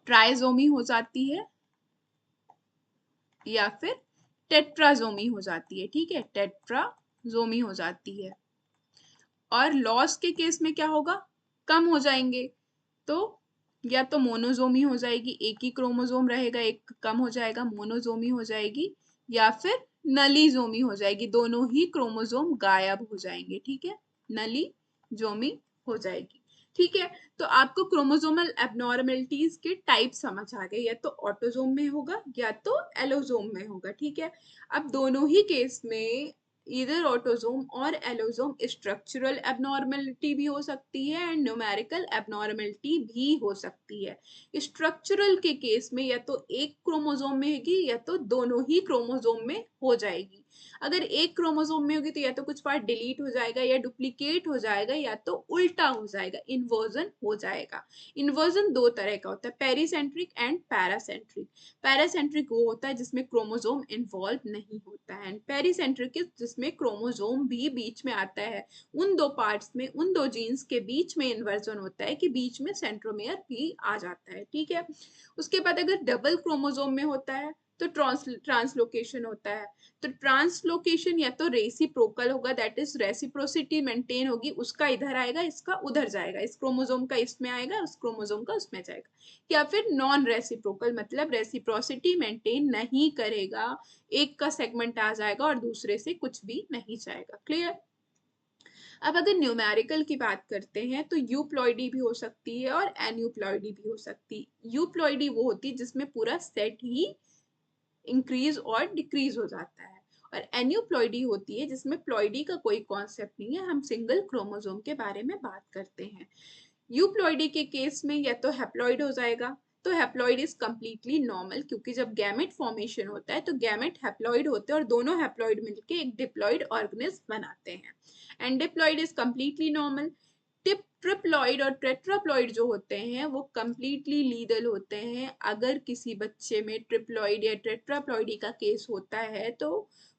ट्राइसोमी हो जाती है या फिर टेट्राजोमी हो जाती है, ठीक है, टेट्राजोमी हो जाती है। और लॉस के केस में क्या होगा, कम हो जाएंगे, तो या तो मोनोजोमी हो जाएगी, एक ही क्रोमोसोम रहेगा, एक कम हो जाएगा, मोनोजोमी हो जाएगी, या फिर नलीजोमी हो जाएगी, दोनों ही क्रोमोसोम गायब हो जाएंगे, ठीक है, नलीजोमी हो जाएगी, ठीक है। तो आपको क्रोमोसोमल एबनॉर्मेलिटीज के टाइप समझ आ गए, या तो ऑटोजोम में होगा या तो एलोजोम में होगा, ठीक है। अब दोनों ही केस में इधर ऑटोजोम और एलोजोम स्ट्रक्चरल एबनॉर्मेलिटी भी हो सकती है एंड न्यूमेरिकल एबनॉर्मेलिटी भी हो सकती है। स्ट्रक्चरल के केस में या तो एक क्रोमोसोम में होगी या तो दोनों ही क्रोमोसोम में हो जाएगी। अगर एक क्रोमोसोम में होगी तो या तो कुछ पार्ट डिलीट हो जाएगा या डुप्लीकेट हो जाएगा या तो उल्टा हो जाएगा, इन्वर्जन हो जाएगा। इन्वर्जन दो तरह का होता है, पेरीसेंट्रिक एंड पैरासेंट्रिक। पैरासेंट्रिक वो होता है जिसमें क्रोमोसोम इन्वॉल्व नहीं होता है, एंड पेरीसेंट्रिक जिसमें क्रोमोसोम भी बीच में आता है। उन दो पार्ट्स में, उन दो जीन्स के बीच में इन्वर्जन होता है कि बीच में सेंट्रोमियर भी आ जाता है, ठीक है। उसके बाद अगर डबल क्रोमोसोम में होता है तो ट्रांसलोकेशन होता है। तो ट्रांसलोकेशन या तो रेसिप्रोकल होगा, दैट इज रेसिप्रोसिटी मेंटेन होगी, उसका इधर आएगा, इसका उधर जाएगा, इस क्रोमोसोम का इसमें आएगा, उस क्रोमोसोम का उसमें जाएगा। या फिर नॉन रेसिप्रोकल, मतलब रेसिप्रोसिटी मेंटेन नहीं करेगा, एक का सेगमेंट आ जाएगा और दूसरे से कुछ भी नहीं जाएगा। क्लियर। अब अगर न्यूमेरिकल की बात करते हैं तो यूप्लॉइडी भी हो सकती है और एन्यूप्लॉइडी भी हो सकती है। यूप्लॉइडी वो होती है जिसमें पूरा सेट ही इंक्रीज और डिक्रीज हो जाता है, और एन्यूप्लॉइडी होती है जिसमें प्लॉइडी का कोई कॉन्सेप्ट नहीं है, हम सिंगल क्रोमोसोम के बारे में बात करते हैं। यूप्लॉइडी के केस में या तो हैप्लॉइड हो जाएगा, तो हैप्लॉइड इज कंप्लीटली नॉर्मल, क्योंकि जब गैमेट फॉर्मेशन होता है तो गैमेट हैप्लॉइड होते हैं और दोनों हैप्लॉइड मिलके एक डिप्लॉइड ऑर्गेनिज्म बनाते हैं, and diploid is completely normal. Triploid और टेट्राप्लॉइड जो होते हैं वो कंप्लीटली लीगल होते हैं। अगर किसी बच्चे में ट्रिप्लॉइड या टेट्राप्लॉइडी का केस होता है तो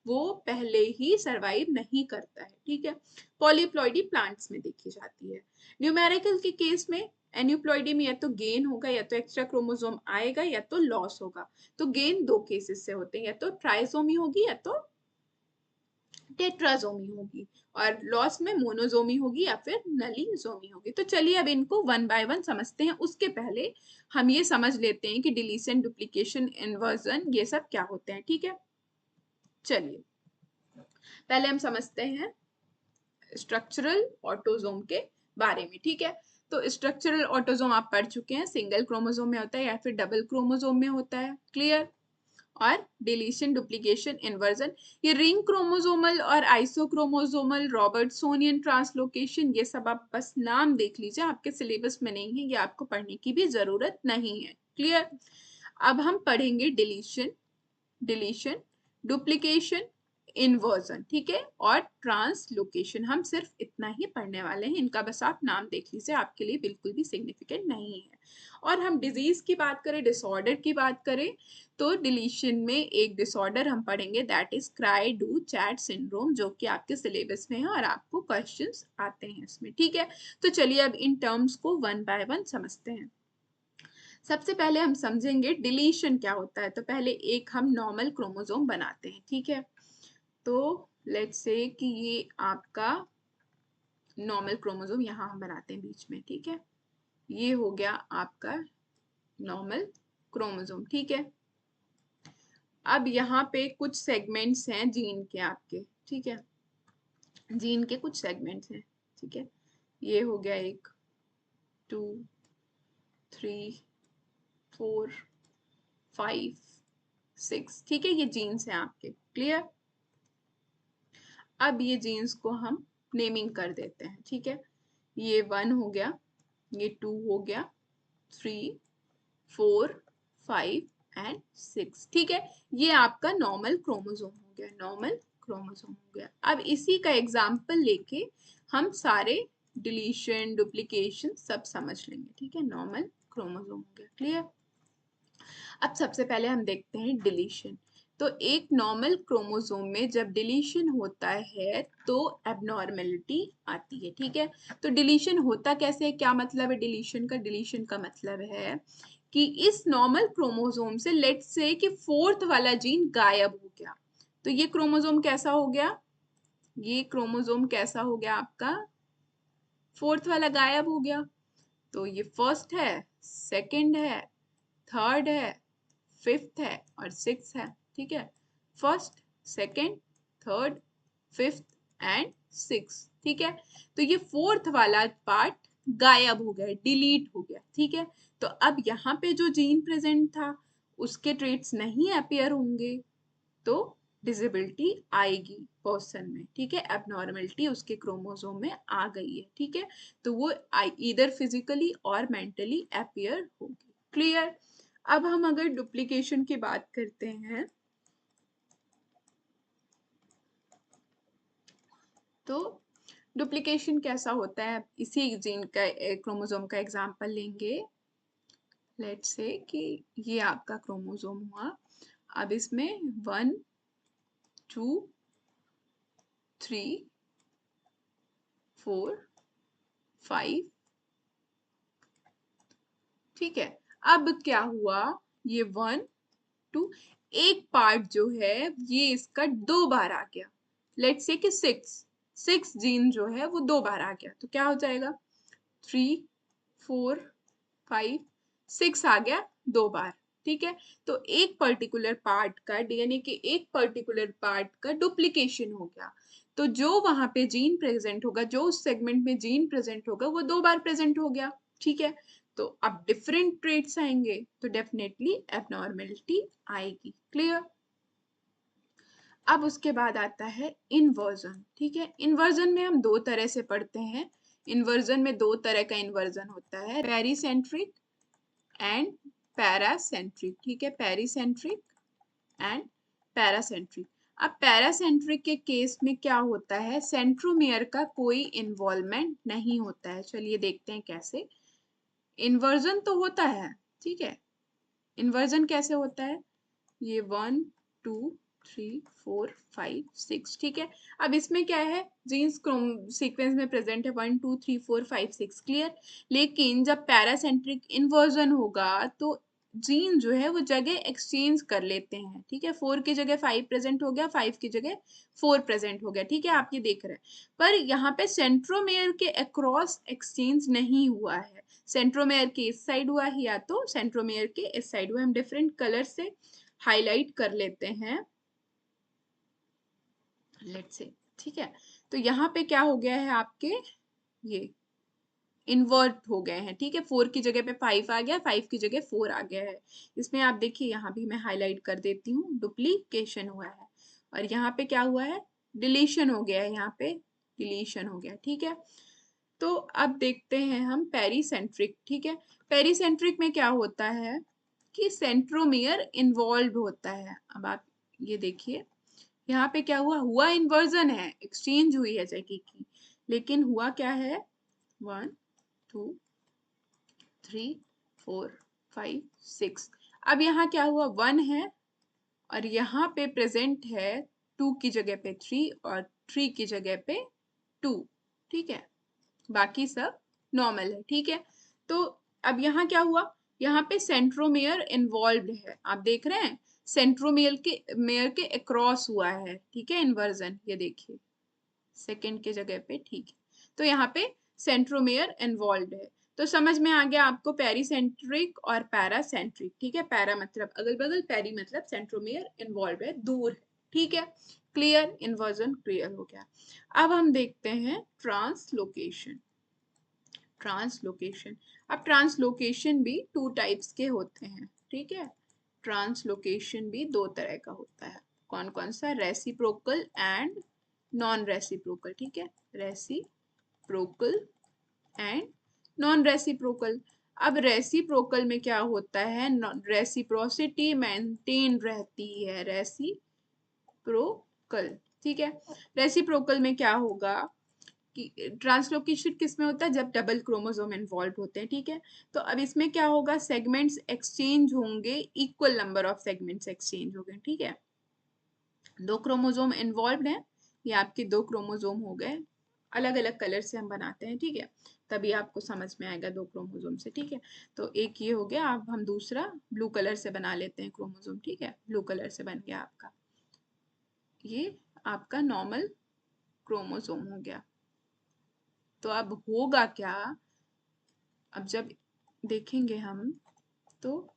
वो पहले ही सरवाइव नहीं करता है, ठीक है। पॉलीप्लॉइडी प्लांट्स में देखी जाती है। न्यूमेरिकल के केस में एन्यूप्लॉइडी में या तो गेन होगा या तो एक्स्ट्रा क्रोमोसोम आएगा या तो लॉस होगा। तो गेन दो केसेस से होते हैं, या तो ट्राइसोमी होगी या तो टेट्राजोमी होगी, और लॉस में मोनोजोमी होगी या फिर नलीजोमी होगी। तो चलिए अब इनको वन बाय वन समझते हैं। उसके पहले हम ये समझ लेते हैं कि डिलीशन, डुप्लीकेशन, इन्वर्जन ये सब क्या होते हैं, ठीक है। चलिए पहले हम समझते हैं स्ट्रक्चरल ऑटोजोम के बारे में, ठीक है। तो स्ट्रक्चरल ऑटोजोम आप पढ़ चुके हैं, सिंगल क्रोमोसोम में होता है या फिर डबल क्रोमोसोम में होता है, क्लियर। और डिलीशन, डुप्लीकेशन, इन्वर्जन, ये रिंग क्रोमोसोमल और आइसोक्रोमोसोमल, रॉबर्टसोनियन ट्रांसलोकेशन, ये सब आप बस नाम देख लीजिए, आपके सिलेबस में नहीं है, ये आपको पढ़ने की भी जरूरत नहीं है, क्लियर। अब हम पढ़ेंगे डिलीशन, डिलीशन, डुप्लीकेशन, इन्वर्जन, ठीक है, और ट्रांसलोकेशन। हम सिर्फ इतना ही पढ़ने वाले हैं, इनका बस आप नाम देख लीजिए, आपके लिए बिल्कुल भी सिग्निफिकेंट नहीं है। और हम डिजीज की बात करें, डिसऑर्डर की बात करें, तो डिलीशन में एक डिसऑर्डर हम पढ़ेंगे, that is cry du chat syndrome, जो कि आपके सिलेबस में है और आपको क्वेश्चंस आते हैं इसमें, ठीक है। तो चलिए अब इन टर्म्स को वन बाय वन समझते हैं। सबसे पहले हम समझेंगे डिलीशन क्या होता है। तो पहले एक हम नॉर्मल क्रोमोसोम बनाते हैं, ठीक है। तो लेट्स से कि ये आपका नॉर्मल क्रोमोसोम यहाँ हम बनाते हैं बीच में, ठीक है। ये हो गया आपका नॉर्मल क्रोमोसोम, ठीक है। अब यहाँ पे कुछ सेगमेंट्स हैं जीन के आपके, ठीक है, जीन के कुछ सेगमेंट्स हैं, ठीक है। ये हो गया 1, 2, 3, 4, 5, 6, ठीक है, ये जीन्स हैं आपके, क्लियर। अब ये जीन्स को हम नेमिंग कर देते हैं, ठीक है। ये 1 हो गया, ये 2 हो गया, 3, 4, 5 एंड 6, ठीक है। ये आपका नॉर्मल क्रोमोसोम हो गया, नॉर्मल क्रोमोसोम हो गया। अब इसी का एग्जाम्पल लेके हम सारे डिलीशन, डुप्लीकेशन सब समझ लेंगे, ठीक है। नॉर्मल क्रोमोसोम हो गया, क्लियर। अब सबसे पहले हम देखते हैं डिलीशन। तो एक नॉर्मल क्रोमोसोम में जब डिलीशन होता है तो एबनॉर्मेलिटी आती है, ठीक है। तो डिलीशन होता कैसे है, क्या मतलब है डिलीशन का? डिलीशन का मतलब है कि इस नॉर्मल क्रोमोसोम से लेट्स से कि फोर्थ वाला जीन गायब हो गया, तो ये क्रोमोसोम कैसा हो गया? ये क्रोमोसोम कैसा हो गया आपका? फोर्थ वाला गायब हो गया। तो ये फर्स्ट है, सेकंड है, थर्ड है, फिफ्थ है और सिक्स है, ठीक है। First, second, third, fifth and six, ठीक है। तो ये फोर्थ वाला पार्ट गायब हो गया, डिलीट हो गया, ठीक है। तो अब यहाँ पे जो जीन प्रेजेंट था उसके ट्रेट्स नहीं अपीयर होंगे, तो डिसेबिलिटी आएगी पर्सन में, ठीक है। एबनॉर्मलिटी उसके क्रोमोसोम में आ गई है, ठीक है। तो वो इधर फिजिकली और मेंटली अपीयर होगी, क्लियर। अब हम अगर डुप्लीकेशन की बात करते हैं, तो डुप्लीकेशन कैसा होता है, इसी जीन का क्रोमोसोम का एग्जांपल लेंगे। लेट्स से कि ये आपका क्रोमोसोम हुआ, अब इसमें 1 2 3 4 5, ठीक है। अब क्या हुआ, ये 1 2, एक पार्ट जो है ये इसका 2 बार आ गया। लेट्स से कि 6 जीन जो है वो 2 बार आ गया, तो क्या हो जाएगा 3 4 5 6 आ गया 2 बार, ठीक है। तो एक पर्टिकुलर पार्ट का, डीएनए के एक पर्टिकुलर पार्ट का डुप्लीकेशन हो गया, तो जो वहां पे जीन प्रेजेंट होगा, जो उस सेगमेंट में जीन प्रेजेंट होगा, वो 2 बार प्रेजेंट हो गया, ठीक है। तो अब डिफरेंट ट्रेट्स आएंगे तो डेफिनेटली एबनॉर्मेलिटी आएगी, क्लियर। अब उसके बाद आता है इन्वर्जन, ठीक है। इन्वर्जन में हम दो तरह से पढ़ते हैं। इन्वर्जन में दो तरह का इन्वर्जन होता है, पेरीसेंट्रिक एंड पैरासेंट्रिक, ठीक है। Pericentric and paracentric. अब पैरासेंट्रिक के केस में क्या होता है, सेंट्रोमियर का कोई इन्वॉल्वमेंट नहीं होता है। चलिए देखते हैं कैसे। इन्वर्जन तो होता है, ठीक है। इन्वर्जन कैसे होता है, ये 1 2 3 4 5 6, ठीक है। अब इसमें क्या है, जीन्स क्रोम सीक्वेंस में प्रेजेंट है 1 2 3 4 5 6, क्लियर। लेकिन जब पैरासेंट्रिक इन्वर्जन होगा तो जीन जो है वो जगह एक्सचेंज कर लेते हैं, ठीक है। 4 की जगह 5 प्रेजेंट हो गया, 5 की जगह 4 प्रेजेंट हो गया, ठीक है। आप ये देख रहे हैं, पर यहाँ पे सेंट्रोमेयर के अक्रॉस एक्सचेंज नहीं हुआ है। सेंट्रोमेयर के इस साइड हुआ है या तो सेंट्रोमेयर के इस साइड हुआ। हम डिफरेंट कलर से हाईलाइट कर लेते हैं, लेट्स से, ठीक है। तो यहाँ पे क्या हो गया है, आपके ये इन्वर्ट हो गए हैं, ठीक है। 4 की जगह पे 5 आ गया, 5 की जगह 4 आ गया है। इसमें आप देखिए, यहाँ भी मैं हाईलाइट कर देती हूँ, डुप्लीकेशन हुआ है। और यहाँ पे क्या हुआ है, डिलीशन हो गया है, यहाँ पे डिलीशन हो गया, ठीक है। तो अब देखते हैं हम पेरीसेंट्रिक, ठीक है। पेरीसेंट्रिक में क्या होता है कि सेंट्रोमियर इन्वॉल्व होता है। अब आप ये देखिए, यहाँ पे क्या हुआ, हुआ इन्वर्जन है, एक्सचेंज हुई है जगह की, लेकिन हुआ क्या है 1 2 3 4 5 6। अब यहाँ क्या हुआ, 1 है और यहाँ पे प्रेजेंट है 2 की जगह पे 3 और 3 की जगह पे 2, ठीक है। बाकी सब नॉर्मल है, ठीक है। तो अब यहाँ क्या हुआ, यहाँ पे सेंट्रोमियर इन्वॉल्व है, आप देख रहे हैं, सेंट्रोमियर के अक्रॉस हुआ है, ठीक है, इन्वर्जन। ये देखिए सेकंड के जगह पे, ठीक है। तो यहाँ पे सेंट्रोमियर इन्वॉल्व है। तो समझ में आ गया आपको पेरीसेंट्रिक और पैरासेंट्रिक, ठीक है। पैरा मतलब अगल बगल, पेरी मतलब सेंट्रोमियर इन्वॉल्व है, दूर है, ठीक है। क्लियर, इन्वर्जन क्लियर हो गया। अब हम देखते हैं ट्रांसलोकेशन। ट्रांसलोकेशन, अब ट्रांसलोकेशन भी 2 टाइप्स के होते हैं, ठीक है। ट्रांसलोकेशन भी 2 तरह का होता है। कौन कौन सा, रेसिप्रोकल एंड नॉन रेसिप्रोकल, ठीक है। Reciprocal and non reciprocal. अब रेसिप्रोकल में क्या होता है, रेसिप्रोसिटी मेंटेन रहती है, रेसिप्रोकल, ठीक है। रेसिप्रोकल में क्या होगा कि ट्रांसलोकेशन किस में होता है, जब डबल क्रोमोसोम इन्वॉल्व होते हैं, ठीक है। तो अब इसमें क्या होगा, सेगमेंट्स एक्सचेंज होंगे, equal number of segments exchange होंगे, ठीक है। 2 क्रोमोसोम इन्वॉल्व हैं, ये आपके 2 क्रोमोसोम हो गए। अलग अलग कलर से हम बनाते हैं, ठीक है, तभी आपको समझ में आएगा 2 क्रोमोसोम से, ठीक है। तो एक ये हो गया, अब हम दूसरा ब्लू कलर से बना लेते हैं क्रोमोसोम, ठीक है। ब्लू कलर से बन गया आपका, ये आपका नॉर्मल क्रोमोसोम हो गया। तो अब होगा क्या, अब जब देखेंगे हम, तो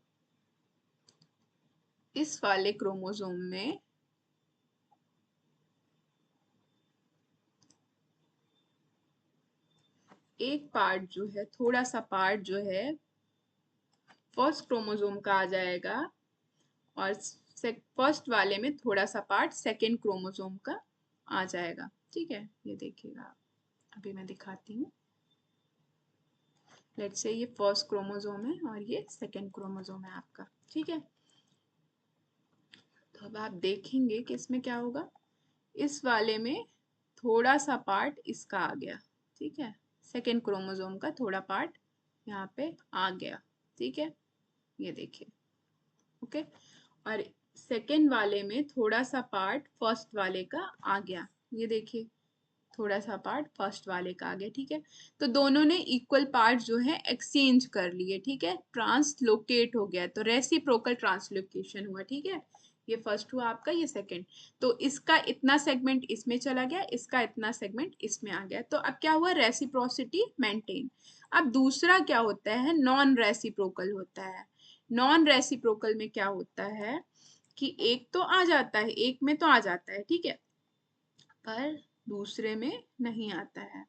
इस वाले क्रोमोसोम में एक पार्ट जो है, थोड़ा सा पार्ट जो है फर्स्ट क्रोमोसोम का आ जाएगा, और फर्स्ट वाले में थोड़ा सा पार्ट सेकेंड क्रोमोसोम का आ जाएगा, ठीक है। ये देखिएगा, अभी मैं दिखाती हूँ। लेट्स से ये फर्स्ट क्रोमोसोम है और ये सेकेंड क्रोमोसोम है आपका, ठीक है। तो अब आप देखेंगे कि इसमें क्या होगा, इस वाले में थोड़ा सा पार्ट इसका आ गया, ठीक है, सेकेंड क्रोमोसोम का थोड़ा पार्ट यहाँ पे आ गया, ठीक है, ये देखिए, ओके। और सेकेंड वाले में थोड़ा सा पार्ट फर्स्ट वाले का आ गया, ये देखिए, थोड़ा सा पार्ट फर्स्ट वाले का आ गया, ठीक है। तो दोनों ने इक्वल पार्ट जो है एक्सचेंज कर लिए, ठीक है, ट्रांसलोकेट हो गया, तो रेसिप्रोकल ट्रांसलोकेशन हुआ, ठीक है। ये फर्स्ट हुआ आपका, ये सेकंड। तो इसका इतना सेगमेंट इसमें चला गया, इसका इतना सेगमेंट इसमें आ गया, तो अब क्या हुआ, रेसिप्रोसिटी मेंटेन। अब दूसरा क्या होता है, नॉन रेसिप्रोकल होता है। नॉन रेसिप्रोकल में क्या होता है कि एक तो आ जाता है, एक में तो आ जाता है, ठीक है, पर दूसरे में नहीं आता है।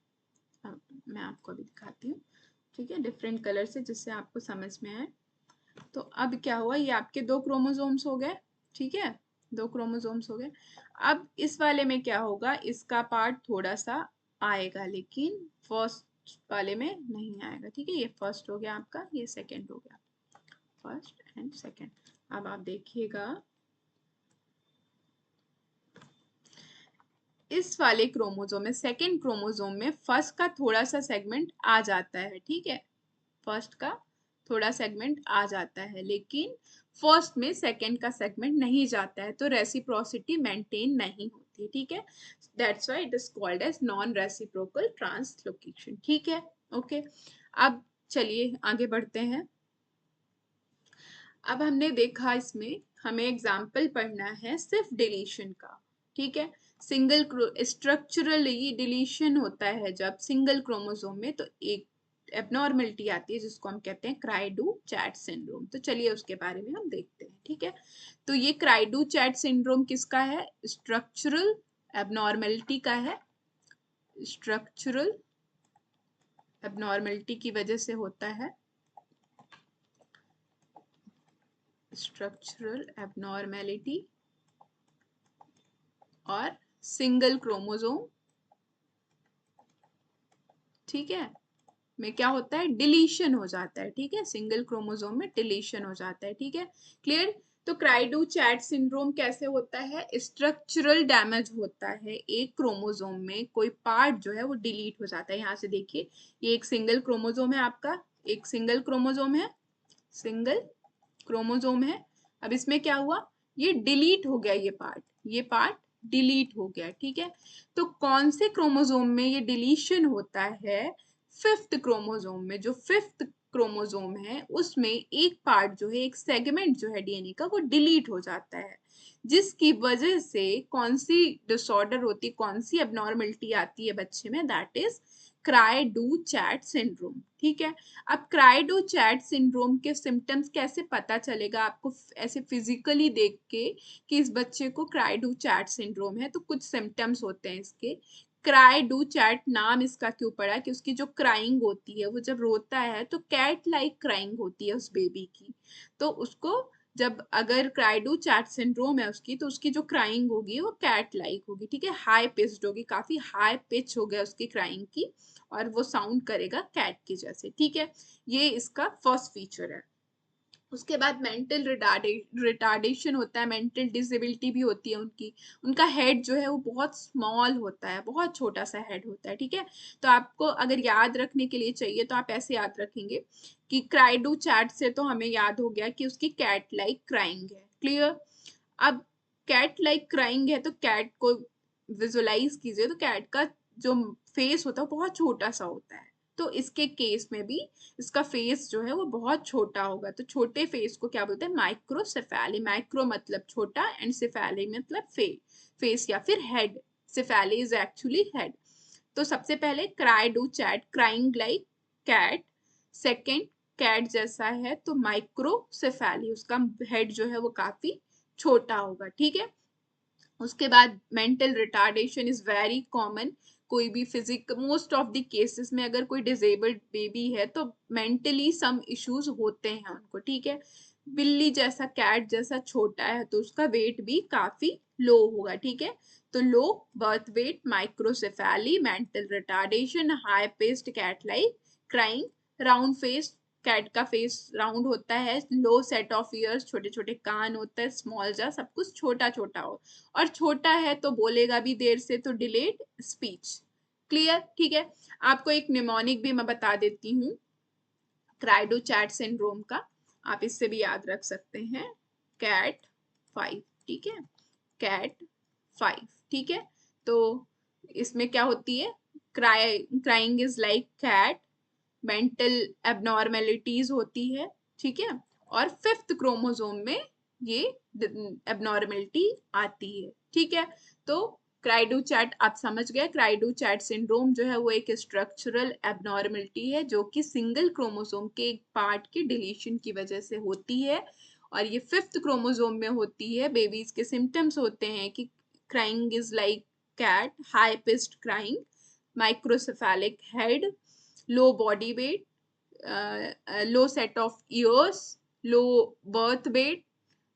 अब मैं आपको अभी दिखाती हूँ, ठीक है, डिफरेंट कलर से, जिससे आपको समझ में आए। तो अब क्या हुआ, ये आपके 2 क्रोमोसोम्स हो गए, ठीक है, 2 क्रोमोसोम्स हो गए। अब इस वाले में क्या होगा, इसका पार्ट थोड़ा सा आएगा, लेकिन फर्स्ट वाले में नहीं आएगा, ठीक है। ये फर्स्ट हो गया आपका, ये सेकंड हो गया, फर्स्ट एंड सेकंड। अब आप देखिएगा, इस वाले क्रोमोसोम में, सेकंड क्रोमोसोम में फर्स्ट का थोड़ा सा सेगमेंट आ जाता है, ठीक है, फर्स्ट का थोड़ा सेगमेंट आ जाता है, लेकिन फर्स्ट में सेकंड का सेगमेंट नहीं जाता है, तो रेसिप्रोसिटी मेंटेन नहीं होती, ठीक है। That's why it is called as non reciprocal translocation, ठीक है, ओके। अब चलिए आगे बढ़ते हैं। अब हमने देखा, इसमें हमें एग्जाम्पल पढ़ना है सिर्फ डिलीशन का, ठीक है। सिंगल स्ट्रक्चरली डिलीशन होता है जब सिंगल क्रोमोसोम में, तो एक एबनॉर्मलिटी आती है जिसको हम कहते हैं क्राइडू चैट सिंड्रोम। तो चलिए उसके बारे में हम देखते हैं, ठीक है। तो ये क्राइडू चैट सिंड्रोम किसका है, स्ट्रक्चरल एबनॉर्मलिटी का है। स्ट्रक्चरल एबनॉर्मलिटी की वजह से होता है, स्ट्रक्चरल एबनॉर्मलिटी और सिंगल क्रोमोसोम, ठीक है, में क्या होता है, डिलीशन हो जाता है, ठीक है, सिंगल क्रोमोसोम में डिलीशन हो जाता है, ठीक है, क्लियर। तो क्राइडू चैट सिंड्रोम कैसे होता है, स्ट्रक्चरल डैमेज होता है, एक क्रोमोसोम में कोई पार्ट जो है वो डिलीट हो जाता है। यहाँ से देखिए, ये एक सिंगल क्रोमोसोम है आपका, एक सिंगल क्रोमोसोम है, सिंगल क्रोमोसोम है। अब इसमें क्या हुआ, ये डिलीट हो गया, ये पार्ट डिलीट हो गया, ठीक है। तो कौन से क्रोमोसोम में ये डिलीशन होता है, फिफ्थ क्रोमोसोम में। जो फिफ्थ क्रोमोसोम है उसमें एक पार्ट जो है, एक सेगमेंट जो है डीएनए का, वो डिलीट हो जाता है, जिसकी वजह से कौन सी डिसऑर्डर होती है, कौन सी एबनॉर्मलिटी आती है बच्चे में, that is cry du chat syndrome, ठीक है। अब क्राई डू चैट सिंड्रोम के सिम्टम्स कैसे पता चलेगा आपको, ऐसे फिजिकली देख के कि इस बच्चे को क्राई डू चैट सिंड्रोम है, तो कुछ सिम्टम्स होते हैं इसके। क्राई डू चैट नाम इसका क्यों पड़ा, कि उसकी जो क्राइंग होती है, वो जब रोता है तो कैट लाइक क्राइंग होती है उस बेबी की, तो उसको जब अगर क्राइडू चैट सिंड्रोम है उसकी, तो उसकी जो क्राइंग होगी वो कैट लाइक होगी, ठीक है, हाई पिच्ड होगी, काफी हाई पिच हो गया उसकी क्राइंग की, और वो साउंड करेगा कैट की जैसे, ठीक है। ये इसका फर्स्ट फीचर है। उसके बाद मेंटल रिटार्डेशन होता है, मेंटल डिसेबिलिटी भी होती है उनकी। उनका हेड जो है वो बहुत स्मॉल होता है, बहुत छोटा सा हेड होता है, ठीक है। तो आपको अगर याद रखने के लिए चाहिए तो आप ऐसे याद रखेंगे कि क्राइडू चैट से तो हमें याद हो गया कि उसकी कैट लाइक क्राइंग है, क्लियर। अब कैट लाइक क्राइंग है तो कैट को विजुअलाइज कीजिए, तो कैट का जो फेस होता है बहुत छोटा सा होता है, तो इसके केस में भी इसका फेस जो है वो बहुत छोटा होगा। तो छोटे फेस को क्या बोलते हैं, माइक्रोसेफेली। माइक्रो मतलब छोटा एंड सेफेली मतलब फेस या फिर head. Cephaly is actually head. तो सबसे पहले cri du chat, crying like cat. Second, cat जैसा है तो माइक्रोसेफेली, उसका हेड जो है वो काफी छोटा होगा, ठीक है। उसके बाद mental retardation is very common. कोई भी physique most of the cases में अगर कोई डिजेबल्ड बेबी है तो मेंटली सम इश्यूज होते हैं उनको, ठीक है। बिल्ली जैसा, कैट जैसा छोटा है तो उसका वेट भी काफी लो होगा, ठीक है। तो low birth weight, microcephaly, mental retardation, high paced cat like crying, round face cat का फेस राउंड होता है, लो सेट ऑफ ईयर्स, छोटे छोटे कान होता है, स्मॉल जा, सब कुछ छोटा छोटा हो, और छोटा है तो बोलेगा भी देर से, तो डिलेड स्पीच। क्लियर? ठीक है। आपको एक निमोनिक भी मैं बता देती हूँ क्राइडो चैट सिंड्रोम का, आप इससे भी याद रख सकते हैं, कैट 5। ठीक है, कैट 5। ठीक है, तो इसमें क्या होती है, crying is like cat, mental abnormalities होती है। ठीक है, और 5th क्रोमोसोम में ये एबनॉर्मेलिटी आती है। ठीक है, तो क्राइडो चैट आप समझ गए, क्राइडो चैट सिंड्रोम जो है वो एक स्ट्रक्चरल एबनॉर्मेलिटी है जो कि सिंगल क्रोमोसोम के एक पार्ट के डिलीशन की वजह से होती है, और ये 5th क्रोमोसोम में होती है। बेबीज के सिम्टम्स होते हैं कि crying is like cat, high pitched crying, microcephalic head, low body weight, low set of ears, low birth weight,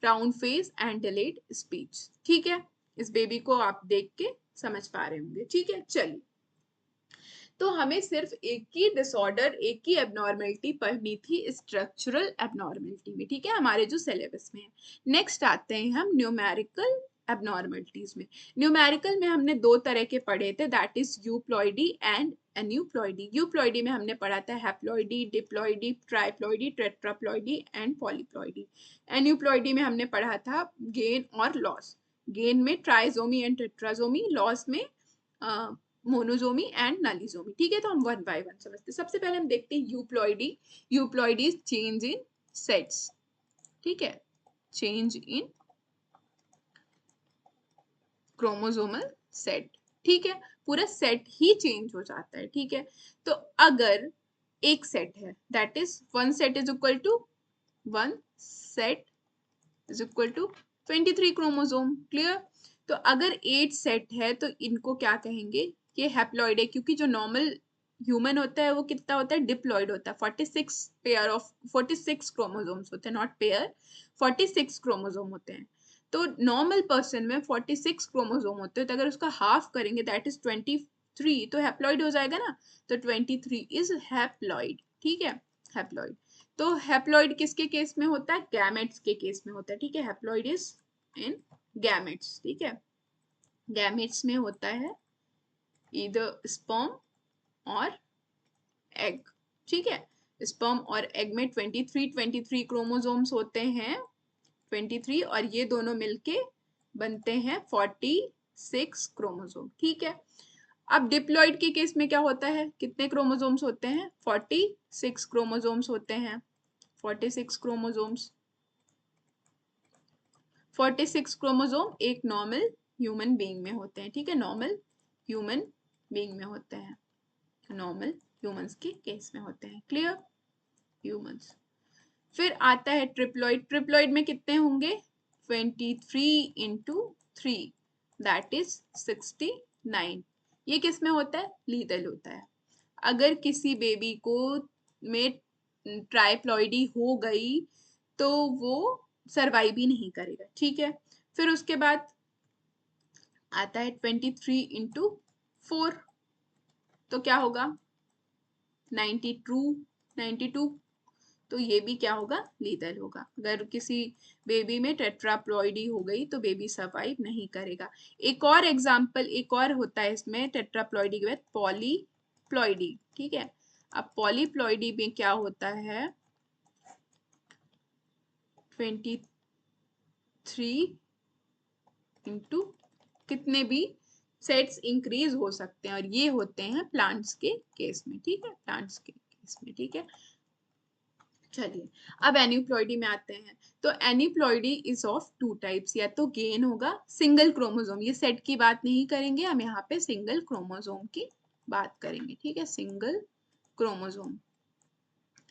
round face and delayed speech। ठीक है, इस बेबी को आप देख के समझ पा रहे होंगे। ठीक है, चलिए, तो हमें सिर्फ एक ही डिसऑर्डर, एक ही एबनॉर्मेलिटी पढ़नी थी स्ट्रक्चरल एबनॉर्मेलिटी में। ठीक है, हमारे जो सिलेबस में है। नेक्स्ट आते हैं हम न्यूमेरिकल एबनॉर्मेलिटीज में। न्यूमेरिकल में हमने दो तरह के पढ़े थे, that is euploidy and aneuploidy. Euploidy में हमने पढ़ा था हैप्लॉइडी, डिप्लॉइडी, ट्राइप्लॉइडी, टेट्राप्लॉइडी एंड पॉलीप्लॉइडी। एन्यूप्लॉइडी में हमने पढ़ा था गेन और लॉस। गेन में ट्राइजोमी एंड टेट्राजोमी, लॉस में मोनोजोमी एंड नलिजोमी। ठीक है, तो हम वन बाय वन समझते हैं। सबसे पहले हम देखते हैं euploidy. Euploidy is change in sets. ठीक है, चेंज इन क्रोमोसोमल सेट। ठीक है, पूरा सेट ही चेंज हो जाता है। ठीक है, तो अगर एक सेट है, that is one set is equal to 23 chromosome. Clear? तो अगर 8 सेट है तो इनको क्या कहेंगे, ये हैप्लॉइड है, क्योंकि जो नॉर्मल ह्यूमन होता है वो कितना होता है, डिप्लॉइड होता है। 46 क्रोमोसोम्स होते हैं, नॉट पेयर, 46 क्रोमोसोम होते हैं। तो नॉर्मल पर्सन में 46 क्रोमोसोम होते हैं, तो अगर उसका हाफ करेंगे दैट इज 23, तो हैप्लॉइड हो जाएगा ना, तो 23 इज हैप्लॉइड। ठीक है, हैप्लॉइड। तो हैप्लॉइड किसके केस में होता है, गैमेट्स के केस में होता है। ठीक है, हैप्लॉइड इज इन गैमेट्स। ठीक है, गैमेट्स में होता है ईदर स्पर्म और एग। ठीक है, स्पर्म और एग में 23 क्रोमोसोम्स होते हैं, 23, और ये दोनों मिलके बनते हैं 46 क्रोमोसोम। ठीक है, अब डिप्लॉइड के केस में क्या होता है, कितने क्रोमोसोम्स होते हैं, 46 क्रोमोसोम्स होते हैं। 46 क्रोमोसोम्स, 46 क्रोमोसोम एक नॉर्मल ह्यूमन बीइंग में होते हैं। ठीक है, नॉर्मल ह्यूमन बीइंग में होते हैं, नॉर्मल ह्यूमंस के केस में होते हैं। क्लियर? ह्यूमंस। फिर आता है ट्रिप्लॉइड। ट्रिप्लॉइड में कितने होंगे, 23 इंटू 3, दैट इज 69। ये किस में होता है, लीथल होता है। अगर किसी बेबी को में ट्राइप्लॉइडी हो गई तो वो सरवाइव ही नहीं करेगा। ठीक है, फिर उसके बाद आता है 23 इंटू 4, तो क्या होगा, 92। तो ये भी क्या होगा, लीथल होगा। अगर किसी बेबी में टेट्राप्लॉइडी हो गई तो बेबी सर्वाइव नहीं करेगा। एक और एग्जांपल, एक और होता है इसमें टेट्राप्लॉइडी के बाद, पॉलीप्लॉइडी। ठीक है, अब पॉलीप्लॉइडी में क्या होता है, 23 इंटू कितने भी सेट्स इंक्रीज हो सकते हैं, और ये होते हैं प्लांट्स के केस में। ठीक है, प्लांट्स के केस में। ठीक है, चलिए अब एन्यूप्लॉइडी में आते हैं। तो aneuploidy is of two types, या तो गेन होगा सिंगल क्रोमोसोम, ये सेट की बात नहीं करेंगे हम यहाँ पे, सिंगल क्रोमोसोम की बात करेंगे। ठीक है, सिंगल क्रोमोसोम।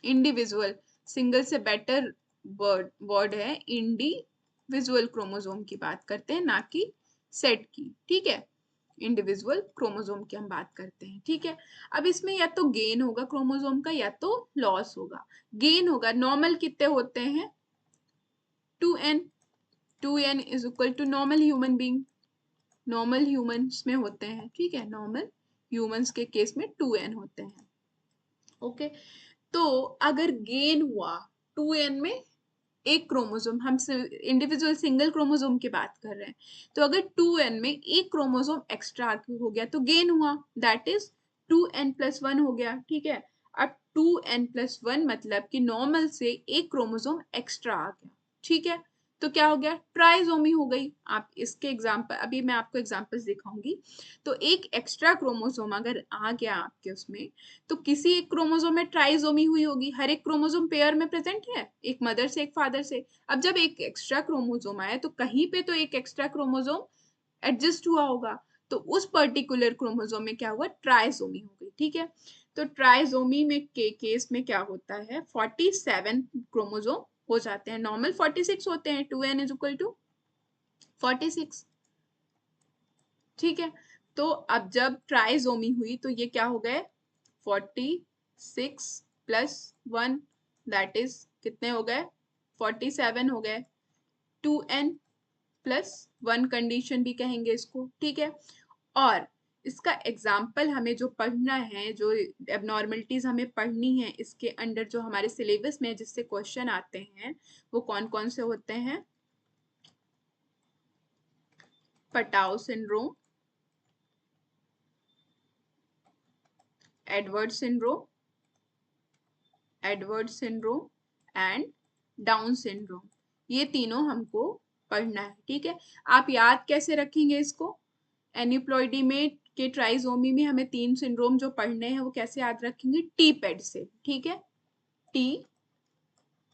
इंडिविजुअल, सिंगल से बेटर वर्ड है, इंडिविजुअल क्रोमोसोम की बात करते हैं, ना कि सेट की। ठीक है, इंडिविजुअल क्रोमोसोम की हम बात करते हैं। ठीक है, अब इसमें या तो गेन होगा क्रोमोसोम का या तो लॉस होगा। गेन होगा, नॉर्मल कितने होते हैं, 2n। 2n is equal to normal human being, normal humans में होते हैं। ठीक है, नॉर्मल ह्यूमंस के केस में 2n होते हैं। ओके, तो अगर गेन हुआ 2n में एक क्रोमोसोम, हम इंडिविजुअल सिंगल क्रोमोसोम की बात कर रहे हैं, तो अगर 2n में एक क्रोमोसोम एक्स्ट्रा हो गया तो गेन हुआ, दैट इज 2n+1 हो गया। ठीक है, अब 2n+1 मतलब कि नॉर्मल से एक क्रोमोसोम एक्स्ट्रा आ गया। ठीक है, तो क्या हो गया, ट्राइजोमी हो गई। आप इसके एग्जाम्पल, अभी मैं आपको एग्जाम्पल्स दिखाऊंगी। तो एक एक्स्ट्रा क्रोमोसोम अगर आ गया आपके उसमें, तो किसी एक क्रोमोसोम में ट्राइजोमी हुई होगी। हर एक क्रोमोसोम पेयर में प्रेजेंट है, एक मदर से एक फादर से। अब जब एक एक्स्ट्रा क्रोमोसोम आया तो कहीं पे तो एक एक्स्ट्रा क्रोमोसोम एडजस्ट हुआ होगा, तो उस पर्टिकुलर क्रोमोसोम में क्या हुआ, ट्राइजोमी हो गई। ठीक है, तो ट्राइजोमी में के केस में क्या होता है, 47 क्रोमोसोम हो जाते हैं। नॉर्मल 46 होते हैं, 2n=46। ठीक है, तो अब जब ट्राइजोमी हुई तो ये क्या हो गए, 46+1 दैट इज कितने हो गए, 47 हो गए। 2n+1 कंडीशन भी कहेंगे इसको। ठीक है, और इसका एग्जाम्पल हमें जो पढ़ना है, जो एबनॉर्मलिटीज हमें पढ़नी है इसके अंडर, जो हमारे सिलेबस में जिससे क्वेश्चन आते हैं, वो कौन कौन से होते हैं, Patau syndrome, Edward syndrome and down syndrome. ये तीनों हमको पढ़ना है। ठीक है, आप याद कैसे रखेंगे इसको, एन्यूप्लॉइडी में के ट्राइजोमी में हमें 3 सिंड्रोम जो पढ़ने हैं वो कैसे याद रखेंगे, टी पेड से। ठीक है, टी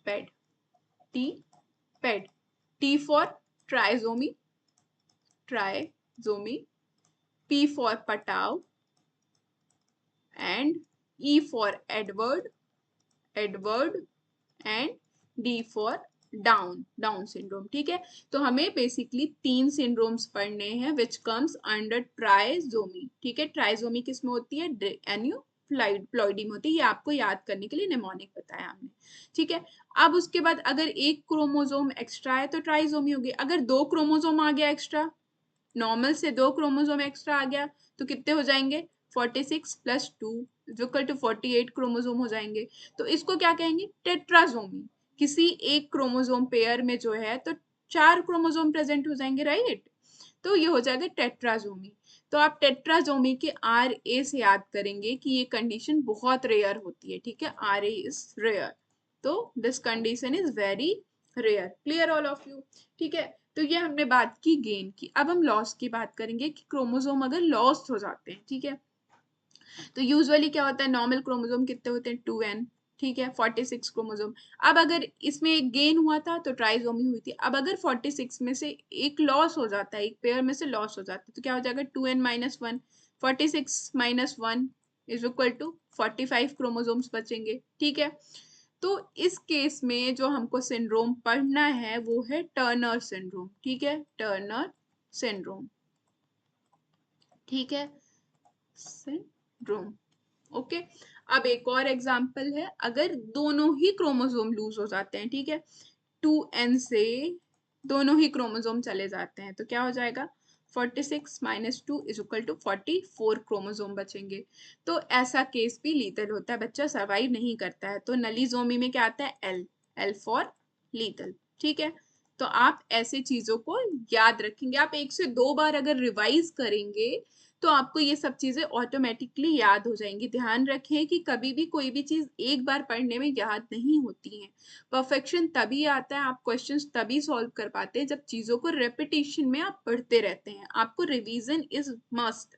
पेड, टी पेड, T for trisomy, P for Patau and E for Edward and D for Down syndrome. ठीक है, तो हमें बेसिकली 3 सिंड्रोम्स पढ़ने हैं विच कम्स अंडर ट्राइजोमी। ठीक है, ट्राइजोमी किसमें होती है, एन्यूप्लॉइडी में होती है। ये आपको याद करने के लिए निमोनिक बताया हमने। ठीक है, अब उसके बाद अगर एक क्रोमोसोम एक्स्ट्रा है तो ट्राइजोमी होगी। अगर 2 क्रोमोसोम आ गया एक्स्ट्रा, नॉर्मल से 2 क्रोमोसोम एक्स्ट्रा आ गया, तो कितने हो जाएंगे, 46+2 48 क्रोमोसोम हो जाएंगे। तो इसको क्या कहेंगे, टेट्राजोमी। किसी एक क्रोमोसोम पेयर में जो है तो 4 क्रोमोसोम प्रेजेंट हो जाएंगे, राइट, तो ये हो जाएगा टेट्राजोमी। तो आप टेट्राजोमी के RA से याद करेंगे कि ये कंडीशन बहुत रेयर होती है। ठीक है, RA इज रेयर, तो this condition is very rare. Clear all of you. ठीक है, तो ये हमने बात की गेन की। अब हम लॉस की बात करेंगे कि क्रोमोसोम अगर लॉस्ट हो जाते हैं। ठीक है, तो यूजुअली क्या होता है, नॉर्मल क्रोमोसोम कितने होते हैं, 2n। ठीक है, 46 क्रोमोसोम। अब अगर इसमें एक गेन हुआ था तो ट्राइजोमी हुई थी। अब अगर 46 में से एक लॉस हो जाता है, एक पेयर में से लॉस हो जाता है, तो क्या हो जाएगा, 2n-1, 46-1 is equal to 45 chromosomes बचेंगे। ठीक है, तो इस केस में जो हमको सिंड्रोम पढ़ना है वो है टर्नर सिंड्रोम। ठीक है, टर्नर सिंड्रोम। ठीक है, सिंड्रोम। ओके, अब एक और एग्जांपल है, अगर दोनों ही क्रोमोसोम लूज हो जाते हैं। ठीक है, 2n से दोनों ही क्रोमोसोम चले जाते हैं, तो क्या हो जाएगा, 46-2 इज इक्वल टू 44 क्रोमोसोम बचेंगे। तो ऐसा केस भी लीथल होता है, बच्चा सर्वाइव नहीं करता है। तो नलीजोमी में क्या आता है, एल फॉर लीथल। ठीक है, तो आप ऐसे चीजों को याद रखेंगे। आप 1 से 2 बार अगर रिवाइज करेंगे तो आपको ये सब चीजें ऑटोमेटिकली याद हो जाएंगी। ध्यान रखें कि कभी भी कोई भी चीज एक बार पढ़ने में याद नहीं होती है। परफेक्शन तभी आता है, आप क्वेश्चंस तभी सॉल्व कर पाते हैं जब चीजों को रेपिटेशन में आप पढ़ते रहते हैं। आपको रिवीजन इज मस्ट,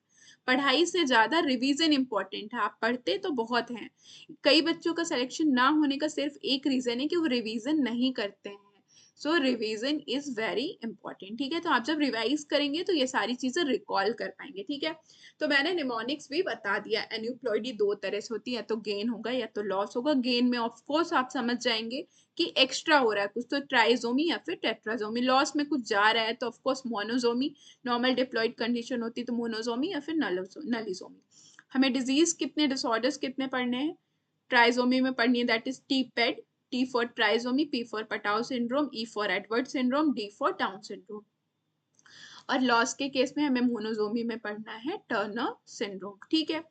पढ़ाई से ज्यादा रिवीजन इंपॉर्टेंट है। आप पढ़ते तो बहुत हैं, कई बच्चों का सिलेक्शन ना होने का सिर्फ एक रीजन है कि वो रिवीजन नहीं करते हैं। सो रिवीजन इज वेरी इंपॉर्टेंट। ठीक है, तो आप जब रिवाइज करेंगे तो ये सारी चीजें रिकॉल कर पाएंगे। ठीक है, तो मैंने निमोनिक्स भी बता दिया। एन्यूप्लॉइडी 2 तरह से होती है, या तो गेन होगा या तो लॉस होगा। गेन में ऑफ कोर्स आप समझ जाएंगे कि एक्स्ट्रा हो रहा है कुछ, तो ट्राइजोमी या फिर टेट्राजोमी। लॉस में कुछ जा रहा है तो ऑफकोर्स मोनोजोमी, नॉर्मल डिप्लॉइड कंडीशन होती तो मोनोजोमी या फिर नलीजोमी। हमें डिजीज कितने, डिसऑर्डर्स कितने पढ़ने हैं, ट्राइजोमी में पढ़नी है, that is T paid, T for trisomy, P for Patau syndrome, E for Edwards syndrome, D for Down syndrome। और लॉस के केस में हमें मोनोजोमी में पढ़ना है टर्नर सिंड्रोम। ठीक है,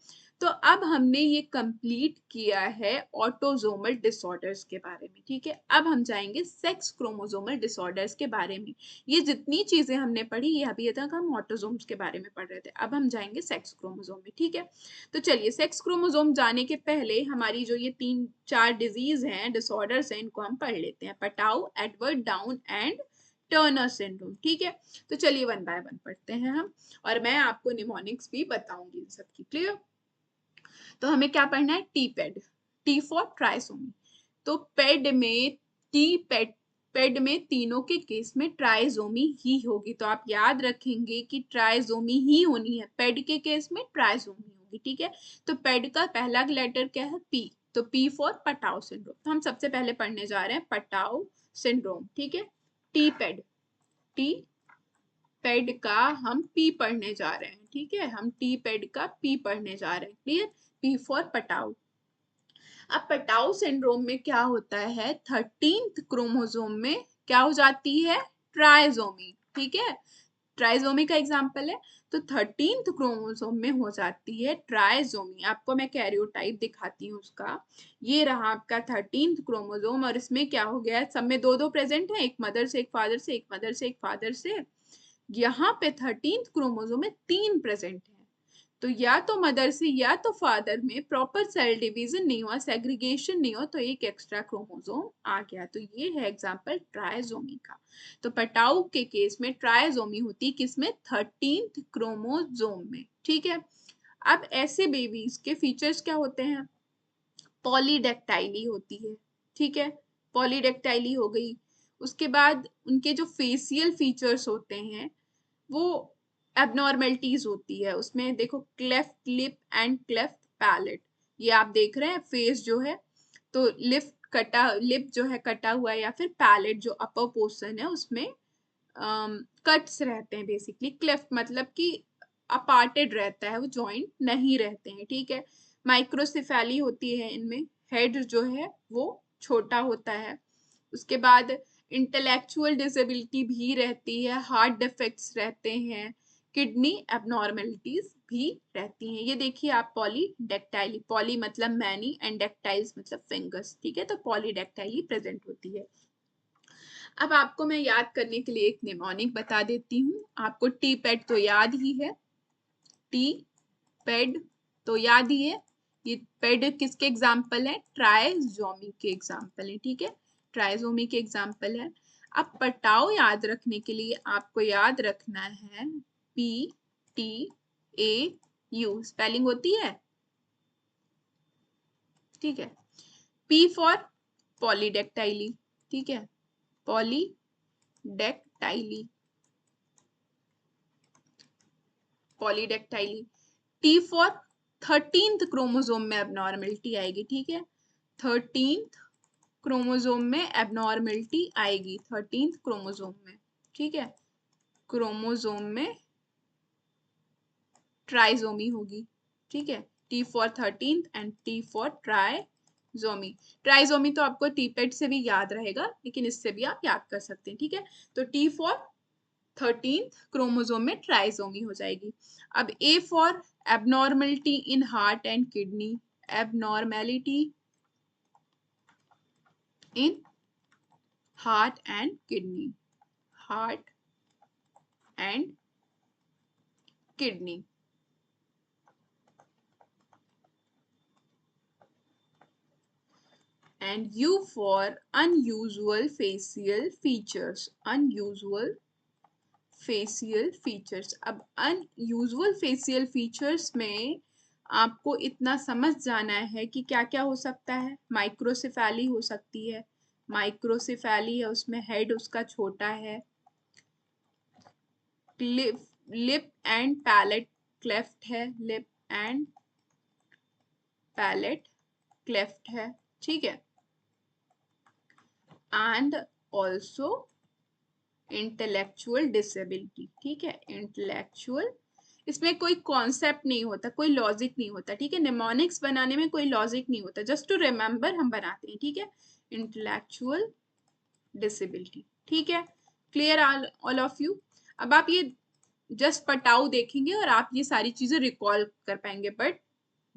तो अब हमने ये कंप्लीट किया है ऑटोजोमल डिसऑर्डर्स के बारे में, ठीक है। अब हम जाएंगे सेक्स क्रोमोसोमल डिसऑर्डर्स के बारे में। ये जितनी चीजें हमने पढ़ी ये अभी तक हम ऑटोजोम्स के बारे में पढ़ रहे थे, अब हम जाएंगे सेक्स क्रोमोसोम में, ठीक है। तो चलिए सेक्स क्रोमोसोम जाने के पहले हमारी जो ये 3-4 डिजीज हैं, डिसऑर्डर्स हैं, इनको हम पढ़ लेते हैं। Patau, Edward down and Turner syndrome, ठीक है। तो चलिए वन बाय वन पढ़ते हैं हम, और मैं आपको निमोनिक्स भी बताऊंगी इन सबकी। क्लियर? तो हमें क्या पढ़ना है? टी पेड, टी फॉर ट्राइसोमी। तो पेड में पेड में तीनों के केस में ट्राइसोमी ही होगी, तो आप याद रखेंगे कि ट्राइसोमी ही होनी है, पेड के केस में ट्राइसोमी होगी, ठीक है। तो पेड का पहला लेटर क्या है? पी, तो पी फॉर पटाउ सिंड्रोम। तो हम सबसे पहले पढ़ने जा रहे हैं पटाउ सिंड्रोम, ठीक है। टी पेड, टी पेड का हम पी पढ़ने जा रहे हैं, ठीक है। हम टी पेड का पी पढ़ने जा रहे हैं, क्लियर? P for Patau. अब पटाउ सिंड्रोम में क्या होता है? 13th क्रोमोसोम में क्या हो जाती है? ट्राइसोमी, ठीक है। ट्राइसोमी का एग्जांपल है, तो 13th क्रोमोसोम में हो जाती है ट्राइसोमी। आपको मैं कैरियोटाइप दिखाती हूँ उसका। ये रहा आपका 13th क्रोमोसोम, और इसमें क्या हो गया है? सब में दो दो प्रेजेंट है, एक मदर से, एक फादर से, एक मदर से, एक फादर से। यहाँ पे 13th क्रोमोसोम में 3 प्रेजेंट है, तो या तो मदर से या तो फादर में प्रॉपर सेल डिवीजन नहीं हुआ, सेग्रीगेशन नहीं हुआ, तो एक एक्स्ट्रा क्रोमोसोम आ गया। तो ये है एग्जांपल ट्राइसोमी का। तो पटाउ के केस में ट्राइसोमी होती किसमें? 13th क्रोमोसोम में, ठीक है। अब ऐसे बेबीज के फीचर्स क्या होते हैं? पॉलीडेक्टाइली होती है, ठीक है। पॉलीडेक्टाइली हो गई। उसके बाद उनके जो फेसियल फीचर्स होते हैं वो एबनॉर्मेलिटीज होती है उसमें। देखो, cleft lip and cleft palate, ये आप देख रहे हैं फेस जो है, तो लिप जो है कटा हुआ है, या फिर पैलेट जो अपर पोर्शन है उसमें कट्स रहते हैं बेसिकली। क्लेफ्ट मतलब कि अपार्टेड रहता है, वो जॉइंट नहीं रहते हैं, ठीक है। माइक्रोसिफेली होती है इनमें, हेड जो है वो छोटा होता है। उसके बाद इंटेलेक्चुअल डिसेबिलिटी भी रहती है, हार्ट डिफेक्ट्स रहते हैं, किडनी एबनॉर्मेलिटीज भी रहती हैं। ये देखिए आप, पॉलीडेक्टाइली, पॉली मतलब मैनी एंड डेक्टाइल्स मतलब फिंगर्स, ठीक है। तो पॉलीडेक्टाइली प्रेजेंट होती है। अब आपको मैं याद करने के लिए एक निमोनिक बता देती हूँ। आपको टी पेड तो याद ही है, टी पेड तो याद ही है। ये पेड किसके एग्जाम्पल है? ट्राइसोमी के एग्जाम्पल है, ठीक है। ट्राइसोमी के एग्जाम्पल है। अब पटाओ याद रखने के लिए आपको याद रखना है P T A you, spelling होती है, ठीक है। पी फॉर पॉलीडेक्टाइली, ठीक है, पॉलीडेक्टाइली, पॉलीडेक्टाइली। टी फॉर 13th क्रोमोसोम में एबनॉर्मेलिटी आएगी, ठीक है। 13th क्रोमोसोम में एबनॉर्मेलिटी आएगी, 13th क्रोमोसोम में, ठीक है। क्रोमोसोम में ट्राइसोमी होगी, ठीक है। T for 13th and T for trisomy. Trisomy तो आपको टीपेट से भी याद रहेगा, लेकिन इससे भी आप याद कर सकते हैं, ठीक है। तो टी फॉर 13th क्रोमोसोम में ट्राइसोमी हो जाएगी। अब A for abnormality in heart and kidney, abnormality in heart and kidney, heart and kidney. And U for unusual facial features, unusual facial features। अब unusual facial features में आपको इतना समझ जाना है कि क्या क्या हो सकता है। माइक्रोसिफेली हो सकती है, माइक्रोसिफेली है, उसमें हेड उसका छोटा है। लिप एंड पैलेट क्लेफ्ट है, लिप एंड पैलेट क्लेफ्ट है, ठीक है। एंड ऑल्सो इंटेलेक्चुअल डिसेबिलिटी, ठीक है। इंटेलेक्चुअल, इसमें कोई कॉन्सेप्ट नहीं होता, कोई लॉजिक नहीं होता, ठीक है। निमोनिक्स बनाने में कोई लॉजिक नहीं होता, जस्ट टू रिमेम्बर हम बनाते हैं, ठीक है। इंटेलेक्चुअल डिसेबिलिटी, ठीक है। Clear all of you? अब आप ये जस्ट पटाउ देखेंगे और आप ये सारी चीजें रिकॉल कर पाएंगे, बट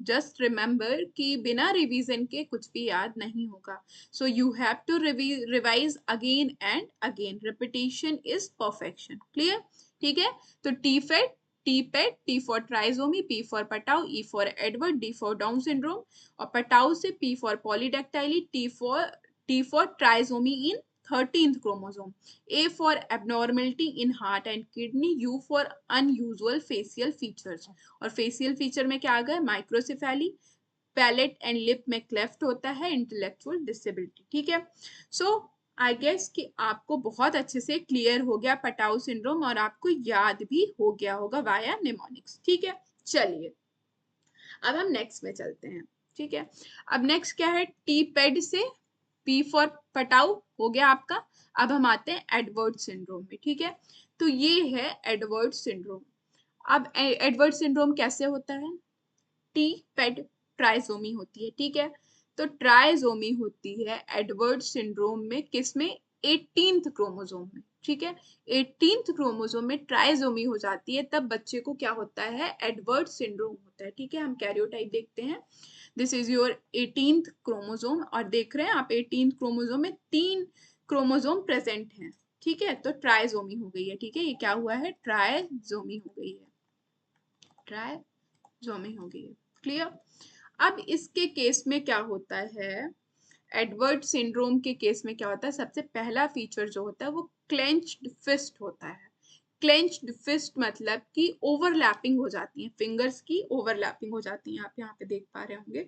जस्ट रिमेंबर कि बिना रिवीजन के कुछ भी याद नहीं होगा. So you have to revise again and again. Repetition is perfection. Clear? ठीक है. तो टीफेड, टीपेट, T for trisomy, P for Patau, E for Edward, D for Down syndrome, और पटाउ से P for polydactyly, T for trisomy in 13th chromosome, A for abnormality in heart and kidney, U for unusual facial features. और facial feature में क्या आ गया? Microcephaly, palette and lip में cleft होता है, intellectual disability. ठीक है. सो आई गेस कि आपको बहुत अच्छे से क्लियर हो गया पटाउ सिंड्रोम और आपको याद भी हो गया होगा वाया निमोनिक्स. ठीक है. चलिए अब हम नेक्स्ट में चलते हैं. ठीक है. अब नेक्स्ट क्या है? टी पेड से पी फॉर पटाउ हो गया आपका. अब हम आते हैं एडवर्ड सिंड्रोम में. ठीक है. तो ये है एडवर्ड सिंड्रोम. अब एडवर्ड सिंड्रोम कैसे होता है? टी पेड ट्राइजोमी होती है. ठीक है. तो ट्राइजोमी होती है एडवर्ड सिंड्रोम में, किसमें? 18th क्रोमोसोम में. ठीक है. 18th क्रोमोसोम में ट्राइजोमी हो जाती है, तब बच्चे को क्या होता है? एडवर्ड सिंड्रोम होता है. ठीक है. हम कैरियोटाइप देखते हैं. This is your 18th chromosome और देख रहे हैं आप 18th क्रोमोसोम में 3 क्रोमोसोम प्रेजेंट हैं. ठीक है. तो ट्राइजोमी हो गई है. ठीक है. ये क्या हुआ है? ट्राइजोमी हो गई है. ट्राइजोमी हो गई है. क्लियर? अब इसके केस में क्या होता है? एडवर्ड सिंड्रोम के केस में क्या होता है? सबसे पहला फीचर जो होता है वो क्लेंच्ड फिस्ट होता है. क्लेंच्ड फिस्ट मतलब कि ओवरलैपिंग हो जाती है, फिंगर्स की ओवरलैपिंग हो जाती है. आप यहाँ पे देख पा रहे होंगे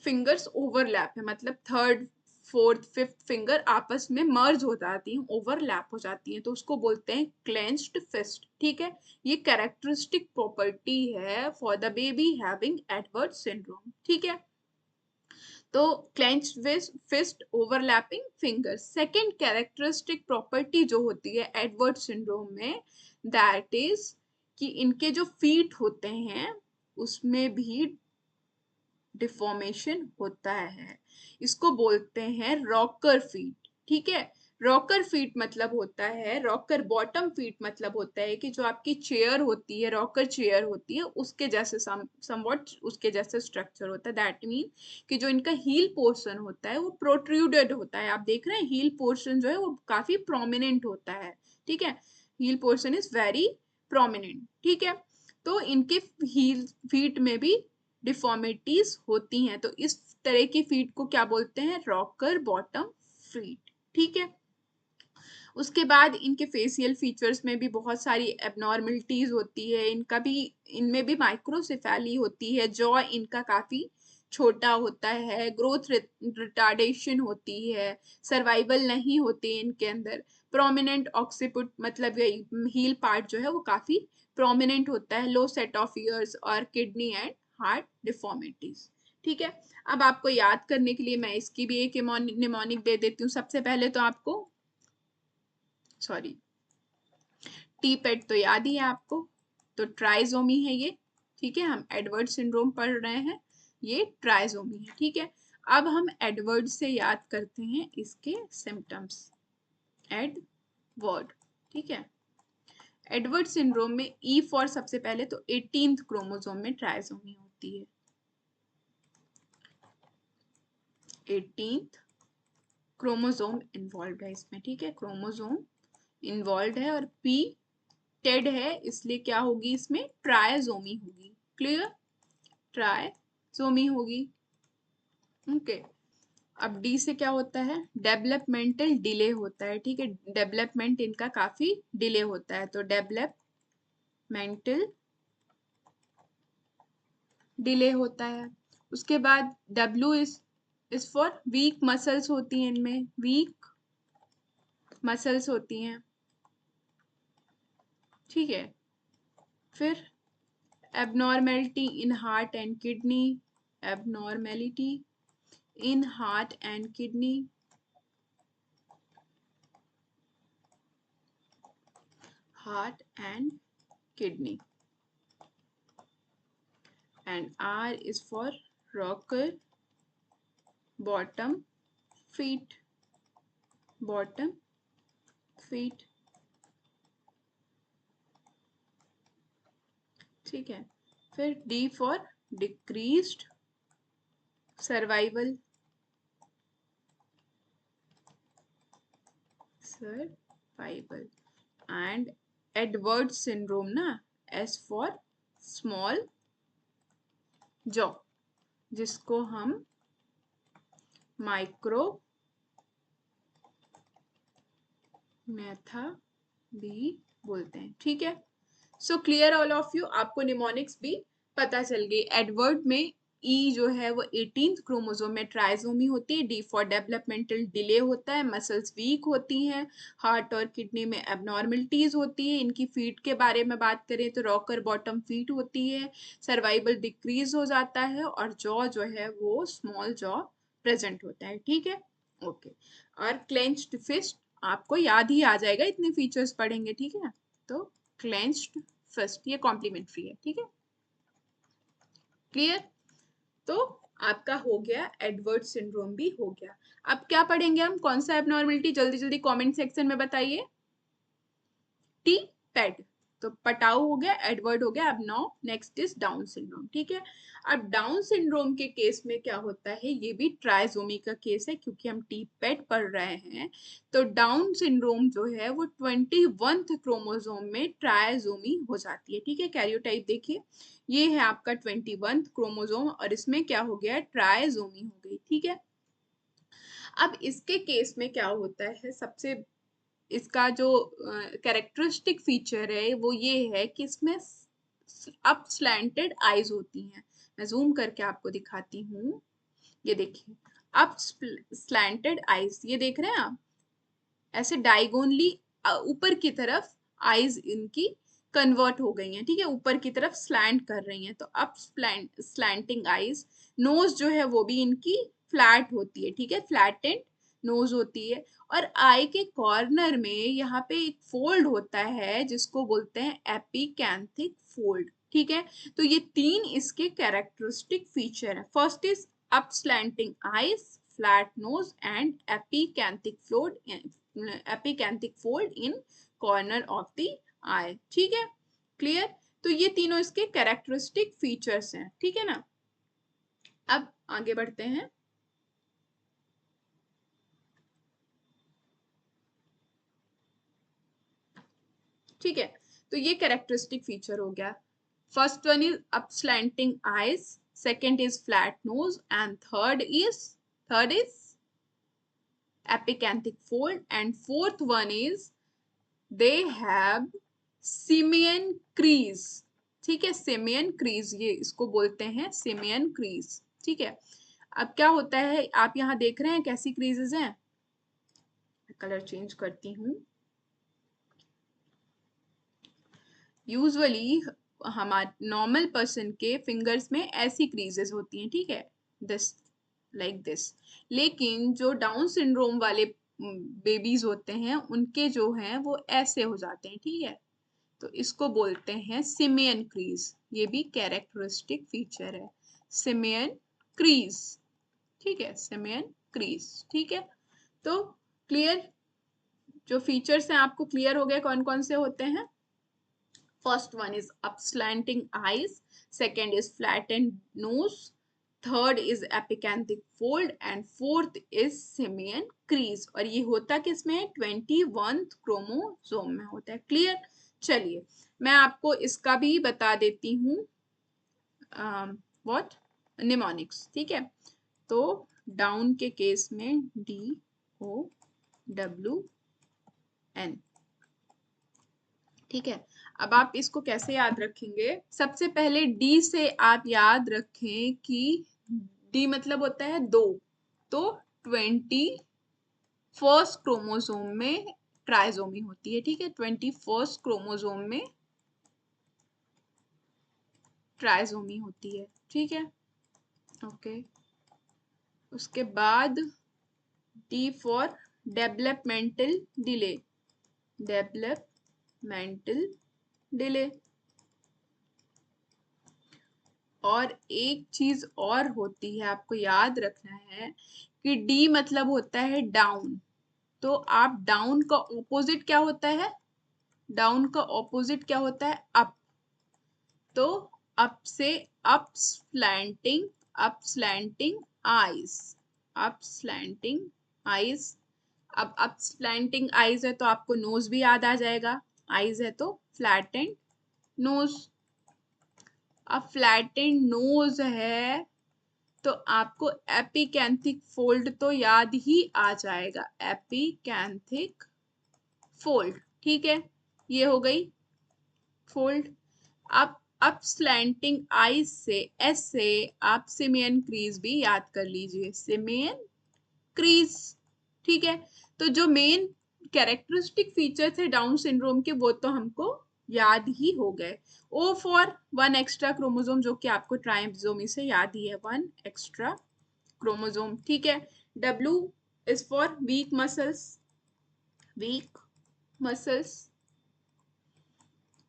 फिंगर्स ओवरलैप है, मतलब थर्ड फोर्थ फिफ्थ फिंगर आपस में मर्ज हो जाती हैं, ओवरलैप हो जाती हैं, तो उसको बोलते हैं क्लेंच्ड फिस्ट. ठीक है. ये कैरेक्टरिस्टिक प्रॉपर्टी है for the baby having Edward syndrome. ठीक है. तो clenched fist, overlapping fingers. Second characteristic property जो होती है एडवर्ड सिंड्रोम में, दैट इज कि इनके जो फीट होते हैं उसमें भी डिफॉर्मेशन होता है. इसको बोलते हैं रॉकर फीट. ठीक है. रॉकर फीट मतलब होता है, रॉकर बॉटम फीट मतलब होता है कि जो आपकी चेयर होती है, रॉकर चेयर होती है, उसके जैसे समवॉट उसके जैसे स्ट्रक्चर होता है. दैट मीन कि जो इनका हील पोर्शन होता है वो प्रोट्रूडेड होता है. आप देख रहे हैं हील पोर्शन जो है वो काफी प्रोमिनेंट होता है. ठीक है. Heel portion is very prominent. ठीक है. तो इनके हील फीट में भी डिफॉर्मिटीज होती हैं. तो इस तरह की फीट को क्या बोलते हैं? Rocker bottom feet. ठीक है. उसके बाद इनके फेशियल फीचर्स में भी बहुत सारी एबनॉर्मलिटीज होती है. इनका भी, इनमें भी माइक्रोसेफेली होती है. जॉ इनका काफी छोटा होता है. ग्रोथ रिटार्डेशन होती है. सर्वाइवल नहीं होती इनके अंदर. प्रोमिनेंट ऑक्सीपुट मतलब हील पार्ट जो है वो काफी प्रोमिनेंट होता है. लो सेट ऑफ ईयर्स और किडनी एंड हार्ट डिफॉर्मिटीज. ठीक है. अब आपको याद करने के लिए मैं इसकी भी एक निमोनिक दे देती हूँ. सबसे पहले तो आपको सॉरी टी पेट तो याद ही है आपको. तो ट्राइजोमी है ये. ठीक है. हम एडवर्ड सिंड्रोम पढ़ रहे हैं. ये ट्राइजोमी है. ठीक है. अब हम एडवर्ड से याद करते हैं इसके सिम्टम्स. एडवर्ड. ठीक है. एडवर्ड सिंड्रोम में ई फॉर सबसे पहले तो 18th क्रोमोसोम में ट्राइजोमी होती है. 18th क्रोमोसोम इन्वॉल्व है इसमें. ठीक है. क्रोमोसोम इन्वॉल्व है और पी टेड है, इसलिए क्या होगी इसमें? ट्राइजोमी होगी. क्लियर? ट्राइजोमी होगी. ओके. अब डी से क्या होता है? डेवलपमेंटल डिले होता है. ठीक है. डेवलपमेंट इनका काफी डिले होता है, तो डेवलपमेंटल डिले होता है. उसके बाद W is for weak muscles होती हैं. इनमें वीक मसल्स होती हैं. ठीक है. फिर abnormality in heart and kidney, abnormality in heart and kidney, heart and kidney. And R is for rocker bottom feet, bottom feet. ठीक है। फिर D for decreased survival, survival and Edward syndrome ना, S for small jaw, जिसको हम micro मैथा भी बोलते हैं। ठीक है। So clear all of you, आपको निमोनिक्स भी पता चल गई। एडवर्ड में ई जो है वो 18th क्रोमोसोम में ट्राइसोमी होती है, डी फॉर डेवलपमेंटल डिले होता है, मसल्स वीक होती हैं, हार्ट और किडनी में एबनॉर्मलिटीज होती है। इनकी फीट के बारे में बात करें तो रॉकर बॉटम फीट होती है, सर्वाइवल डिक्रीज हो जाता है और जॉ जो है वो स्मॉल जॉ प्रेजेंट होता है। ठीक है, ओके। और क्लेंच्ड फिस्ट आपको याद ही आ जाएगा, इतने फीचर्स पढ़ेंगे। ठीक है, तो क्लेंच्ड फिस्ट ये कॉम्प्लीमेंट्री है। ठीक है, क्लियर। तो आपका हो गया, एडवर्ड सिंड्रोम भी हो गया। अब क्या पढ़ेंगे हम, कौन सा एबनॉर्मलिटी, जल्दी जल्दी कमेंट सेक्शन में बताइए। टी पेड, तो पटाऊ हो गया, एडवर्ड हो गया। अब now next is down syndrome. ठीक है, अब डाउन सिंड्रोम के केस में क्या होता है, ये भी ट्राइसोमी का केस है क्योंकि हम टी पेड पढ़ रहे हैं। तो डाउन सिंड्रोम जो है वो 21th क्रोमोसोम में ट्राइसोमी हो जाती है। ठीक है, कैरियोटाइप देखिए, ये है आपका 21th क्रोमोसोम और इसमें क्या हो गया, ट्राइसोमी हो गई। ठीक है, अब इसके केस में क्या होता है, सबसे इसका जो कैरेक्टरिस्टिक फीचर है वो ये है कि इसमें अप स्लैंटेड आईज होती हैं। मैं जूम करके आपको दिखाती हूँ, ये देखिए, अप स्लैंटेड आईज, ये देख रहे हैं आप, ऐसे डायगोनली ऊपर की तरफ आईज इनकी कन्वर्ट हो गई हैं। ठीक है, ऊपर की तरफ स्लैंट कर रही हैं, तो अप स्लैंटिंग आईज। नोज जो है वो भी इनकी फ्लैट होती है। ठीक है, फ्लैटेंड नोज होती है। और आई के कॉर्नर में यहाँ पे एक फोल्ड होता है जिसको बोलते हैं एपिकैंथिक फोल्ड। ठीक है, तो ये तीन इसके कैरेक्टरिस्टिक फीचर है। First is up slanting eyes, flat nose and epicanthic fold in corner of the eye. ठीक है, क्लियर। तो ये तीनों इसके कैरेक्टरिस्टिक फीचर्स हैं। ठीक है ना, अब आगे बढ़ते हैं। ठीक है, तो ये कैरेक्टरिस्टिक फीचर हो गया। First one is up slanting eyes, second is flat nose and third is epicanthic fold, and fourth one is they have simian crease। ठीक है, सिमियन क्रीज, ये इसको बोलते हैं सिमियन क्रीज। ठीक है, अब क्या होता है, आप यहाँ देख रहे हैं कैसी क्रीजेस हैं, कलर चेंज करती हूँ। यूजुअली हमारे नॉर्मल पर्सन के फिंगर्स में ऐसी क्रीजेस होती हैं। ठीक है, दिस लाइक दिस, लेकिन जो डाउन सिंड्रोम वाले बेबीज होते हैं उनके जो हैं वो ऐसे हो जाते हैं। ठीक है, तो इसको बोलते हैं सिमियन क्रीज, ये भी कैरेक्टरिस्टिक फीचर है, सिमियन क्रीज। ठीक है, सिमियन क्रीज। ठीक है, तो क्लियर, जो फीचर्स हैं आपको क्लियर हो गए कौन कौन से होते हैं। First one is upslanting eyes, second is flattened nose, third is epicanthic fold and fourth is simian crease। और ये होता किसमें, 21th क्रोमोसोम में होता है। क्लियर, चलिए मैं आपको इसका भी बता देती हूँ, व्हाट, निमोनिक्स। ठीक है, तो डाउन के केस में DOWN। ठीक है, अब आप इसको कैसे याद रखेंगे, सबसे पहले डी से आप याद रखें कि डी मतलब होता है 2, तो 21st क्रोमोसोम में ट्राइसोमी होती है। ठीक है, 21st क्रोमोसोम में ट्राइसोमी होती है। ठीक है, ओके। उसके बाद D for developmental delay, developmental delay. और एक चीज और होती है, आपको याद रखना है कि डी मतलब होता है डाउन, तो आप डाउन का ऑपोजिट क्या होता है, डाउन का ऑपोजिट क्या होता है, अप। तो अप से up slanting eyes, up slanting eyes. अब अप स्लैंटिंग आईज है तो आपको नोज भी याद आ जाएगा, आईज है तो फ्लैटेंड नोज। अब फ्लैटेंड नोज है तो आपको एपिकैंथिक फोल्ड तो याद ही आ जाएगा, एपिकैंथिक फोल्ड, ठीक है, ये हो गई फोल्ड। अब स्लैंटिंग आई से एस से आप सिमियन क्रीज भी याद कर लीजिए, सिमियन क्रीज, ठीक है। तो जो मेन कैरेक्टरिस्टिक फीचर्स है डाउन सिंड्रोम के वो तो हमको याद ही हो गए। O for one extra chromosome, जो कि आपको ट्राइसोमी से याद ही है, वन एक्स्ट्रा क्रोमोसोम, ठीक है। W is for weak muscles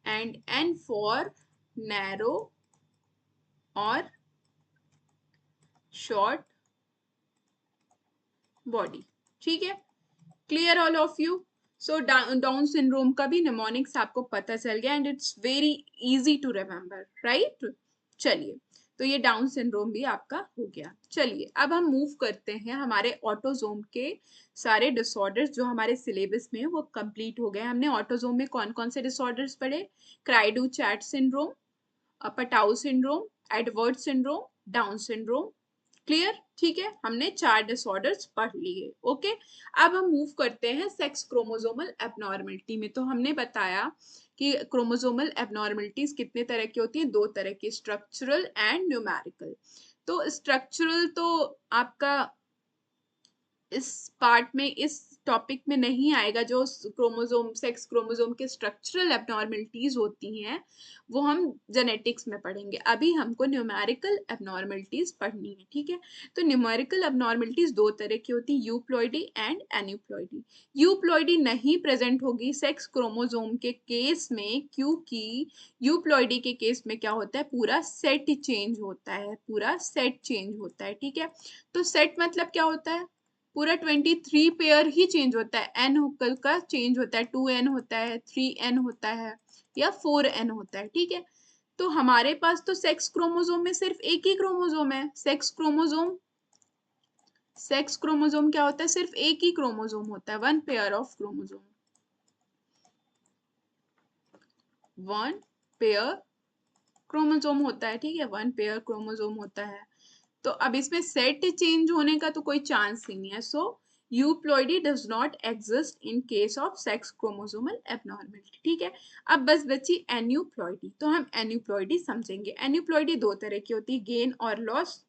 and N for narrow और शॉर्ट बॉडी, ठीक है। Clear all of you? So down syndrome का भी निमोनिक्स आपको पता चल गया and it's very easy to remember, right. चलिए, तो ये डाउन सिंड्रोम भी आपका हो गया। चलिए अब हम मूव करते हैं हमारे ऑटोजोम के सारे डिसऑर्डर्स जो हमारे सिलेबस में वो कंप्लीट हो गए। हमने ऑटोजोम में कौन कौन से डिसऑर्डर्स पढ़े? Cri du chat syndrome, Patau syndrome, Edward syndrome, Down syndrome. Clear, ठीक है, हमने 4 डिसऑर्डर्स पढ़ लिए। ओके, अब हम मूव करते हैं सेक्स क्रोमोसोमल एबनॉर्मलिटी में। तो हमने बताया कि क्रोमोसोमल एबनॉर्मलिटीज कितने तरह की होती हैं? 2 तरह की, स्ट्रक्चरल एंड न्यूमेरिकल। तो स्ट्रक्चरल तो आपका इस पार्ट में, इस टॉपिक में नहीं आएगा। जो क्रोमोसोम, सेक्स क्रोमोसोम के स्ट्रक्चरल एबनॉर्मलिटीज होती हैं वो हम जेनेटिक्स में पढ़ेंगे। अभी हमको न्यूमेरिकल एबनॉर्मलिटीज पढ़नी है, ठीक है। तो न्यूमेरिकल एबनॉर्मलिटीज 2 तरह की होती है, यूप्लॉइडी एंड एन्यूप्लॉइडी। यूप्लॉइडी नहीं प्रेजेंट होगी सेक्स क्रोमोसोम के केस में, क्योंकि यूप्लॉइडी के केस में क्या होता है, पूरा सेट चेंज होता है, पूरा सेट चेंज होता है, ठीक है। तो सेट मतलब क्या होता है? पूरा 23 पेयर ही चेंज होता है, एन का चेंज होता है, 2n होता है, 3n होता है या 4n होता है, ठीक है। तो हमारे पास तो सेक्स क्रोमोसोम में सिर्फ एक ही क्रोमोसोम है। सेक्स क्रोमोसोम क्या होता है? सिर्फ एक ही क्रोमोसोम होता है, one pair of chromosome, one pair chromosome होता है, ठीक है, वन पेयर क्रोमोसोम होता है। तो अब इसमें सेट चेंज होने का तो कोई चांस ही नहीं है। So euploidy does not exist in case of sex chromosomal abnormality, ठीक है। अब बस बची एन्यूप्लॉइडी। तो हम एन्यूप्लॉइडी समझेंगे। एन्यूप्लॉइडी 2 तरह की होती है, गेन और लॉस,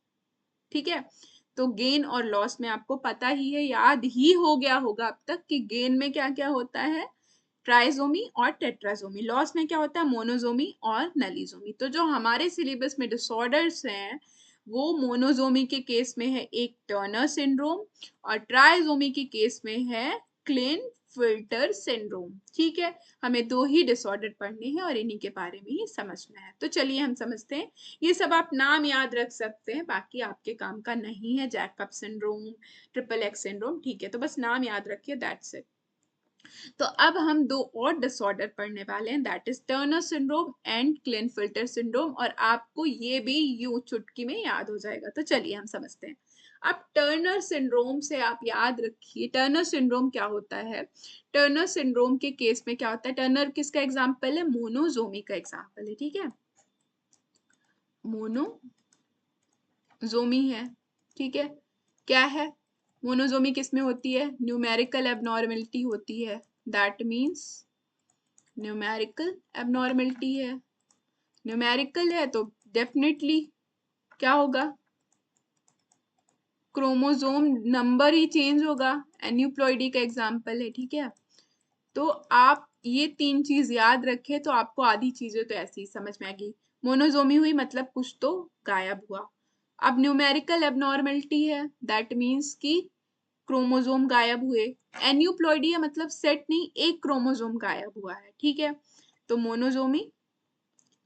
ठीक है। तो गेन और लॉस में आपको पता ही है, याद ही हो गया होगा अब तक कि गेन में क्या क्या होता है, ट्राइजोमी और टेट्राजोमी। लॉस में क्या होता है, मोनोजोमी और नलीजोमी। तो जो हमारे सिलेबस में डिसऑर्डर्स हैं वो मोनोजोमी के केस में है एक टर्नर सिंड्रोम और ट्राइजोमी के केस में है क्लेनफिल्टर सिंड्रोम, ठीक है। हमें 2 ही डिसऑर्डर पढ़ने हैं और इन्हीं के बारे में ही समझना है। तो चलिए हम समझते हैं। ये सब आप नाम याद रख सकते हैं, बाकी आपके काम का नहीं है। Jacob syndrome, triple x syndrome, ठीक है, तो बस नाम याद रखिए, दैट्स इट। तो अब हम 2 और डिसऑर्डर पढ़ने वाले हैं, that is Turner syndrome and Klinefelter syndrome, और आपको ये भी यूं चुटकी में याद हो जाएगा। तो चलिए हम समझते हैं। अब टर्नर सिंड्रोम से आप याद रखिए, टर्नर सिंड्रोम क्या होता है। टर्नर सिंड्रोम के केस में क्या होता है, टर्नर किसका एग्जाम्पल है, मोनोजोमी का एग्जाम्पल है, ठीक है, मोनोजोमी है, ठीक है। क्या है, मोनोजोमी किस में होती है, न्यूमेरिकल एबनॉर्मलिटी होती है, दैट मीन्स न्यूमेरिकल एबनॉर्मलिटी है। न्यूमेरिकल है तो डेफिनेटली क्या होगा, क्रोमोसोम नंबर ही चेंज होगा, एन्यूप्लॉइडी का एग्जाम्पल है, ठीक है। तो आप ये 3 चीज याद रखें तो आपको आधी चीजें तो ऐसी ही समझ में आएगी। मोनोजोमी हुई मतलब कुछ तो गायब हुआ। अब न्यूमेरिकल एबनॉर्मलिटी है, दैट मीन्स कि क्रोमोसोम गायब हुए। एन्यूप्लॉइडी है मतलब सेट नहीं, एक क्रोमोसोम गायब हुआ है, ठीक है। तो मोनोजोमी,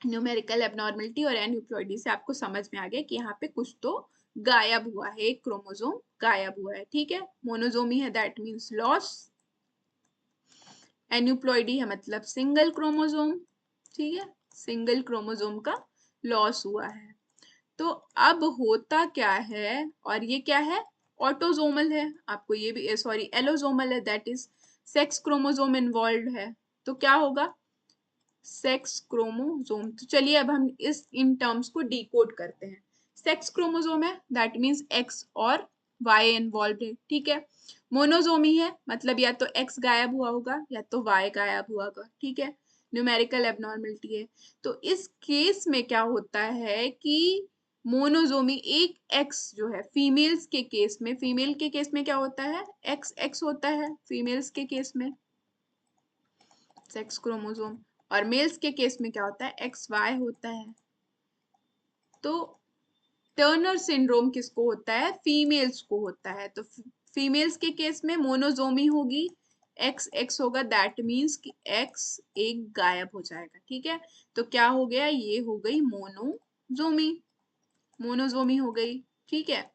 न्यूमेरिकल एबनॉर्मलिटी और एन्यूप्लॉइडी से आपको समझ में आ गया कि यहाँ पे कुछ तो गायब हुआ है, एक क्रोमोसोम गायब हुआ है, ठीक है। मोनोजोमी है दैट मीन्स लॉस, एन्यूप्लॉइडी है मतलब सिंगल क्रोमोसोम, ठीक है। सिंगल क्रोमोसोम का लॉस हुआ है। तो अब होता क्या है, और ये क्या है, ऑटोजोमल है, आपको ये भी सॉरी एलोजोमल है, that is sex chromosome involve है। तो क्या होगा, सेक्स क्रोमोसोम। तो चलिए अब हम इस इन टर्म्स को डिकोड करते हैं। सेक्स क्रोमोसोम है, दैट मीन्स एक्स और वाई इन्वॉल्व है, ठीक है। मोनोजोमी है, मतलब या तो एक्स गायब हुआ होगा या तो वाई गायब हुआ होगा, ठीक है। न्यूमेरिकल एबनॉर्मलिटी है। तो इस केस में क्या होता है कि मोनोजोमी एक एक्स जो है फीमेल्स के केस में, फीमेल के केस में क्या होता है, एक्स एक्स होता है फीमेल्स के केस में, सेक्स क्रोमोसोम, और मेल्स के केस में क्या होता है, एक्स वाई होता है। तो टर्नर सिंड्रोम किसको होता है, फीमेल्स को होता है। तो फीमेल्स के केस में मोनोजोमी होगी, एक्स एक्स होगा, दैट मीन्स कि एक्स एक गायब हो जाएगा, ठीक है। तो क्या हो गया, ये हो गई मोनोजोमी, मोनोजोमी हो गई, ठीक है।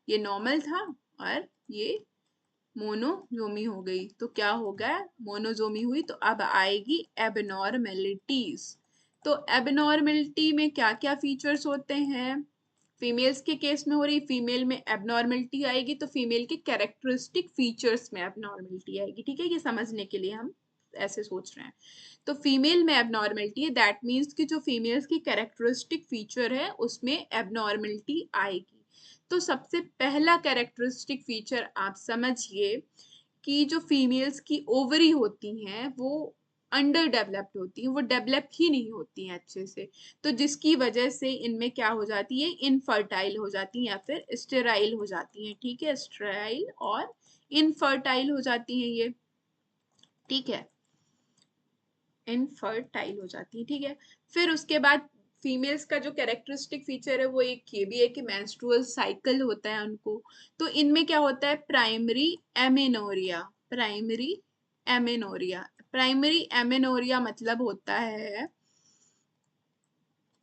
ये नॉर्मल था और ये मोनोजोमी हो गई। तो क्या हो गया, मोनोजोमी हुई। तो अब आएगी एबनॉर्मेलिटीज। तो एबनॉर्मेलिटी में क्या क्या फीचर्स होते हैं, फीमेल्स के केस में हो रही, फीमेल में एबनॉर्मेलिटी आएगी, तो फीमेल के कैरेक्टरिस्टिक फीचर्स में एबनॉर्मेलिटी आएगी, ठीक है। ये समझने के लिए हम ऐसे सोच रहे हैं। तो फीमेल में एबनॉर्मेलिटी है, दैट मीन्स कि जो फीमेल्स की कैरेक्टरिस्टिक फीचर है उसमें एबनॉर्मेलिटी आएगी। तो सबसे पहला कैरेक्टरिस्टिक फीचर आप समझिए कि जो फीमेल्स की ओवरी होती हैं वो अंडर डेवलप्ड होती हैं, वो डेवलप ही नहीं होती हैं अच्छे से। तो जिसकी वजह से इनमें क्या हो जाती है, इनफर्टाइल हो जाती हैं या फिर स्टेराइल हो जाती हैं, ठीक है। स्टेराइल और इनफर्टाइल हो जाती हैं ये, ठीक है, इनफर्टाइल हो जाती है, ठीक है। फिर उसके बाद फीमेल्स का जो कैरेक्टरिस्टिक फीचर है वो एक ये भी है कि मेंस्ट्रुअल साइकिल होता है उनको। तो इनमें क्या होता है, primary amenorrhoea, primary amenorrhoea, primary amenorrhoea मतलब होता है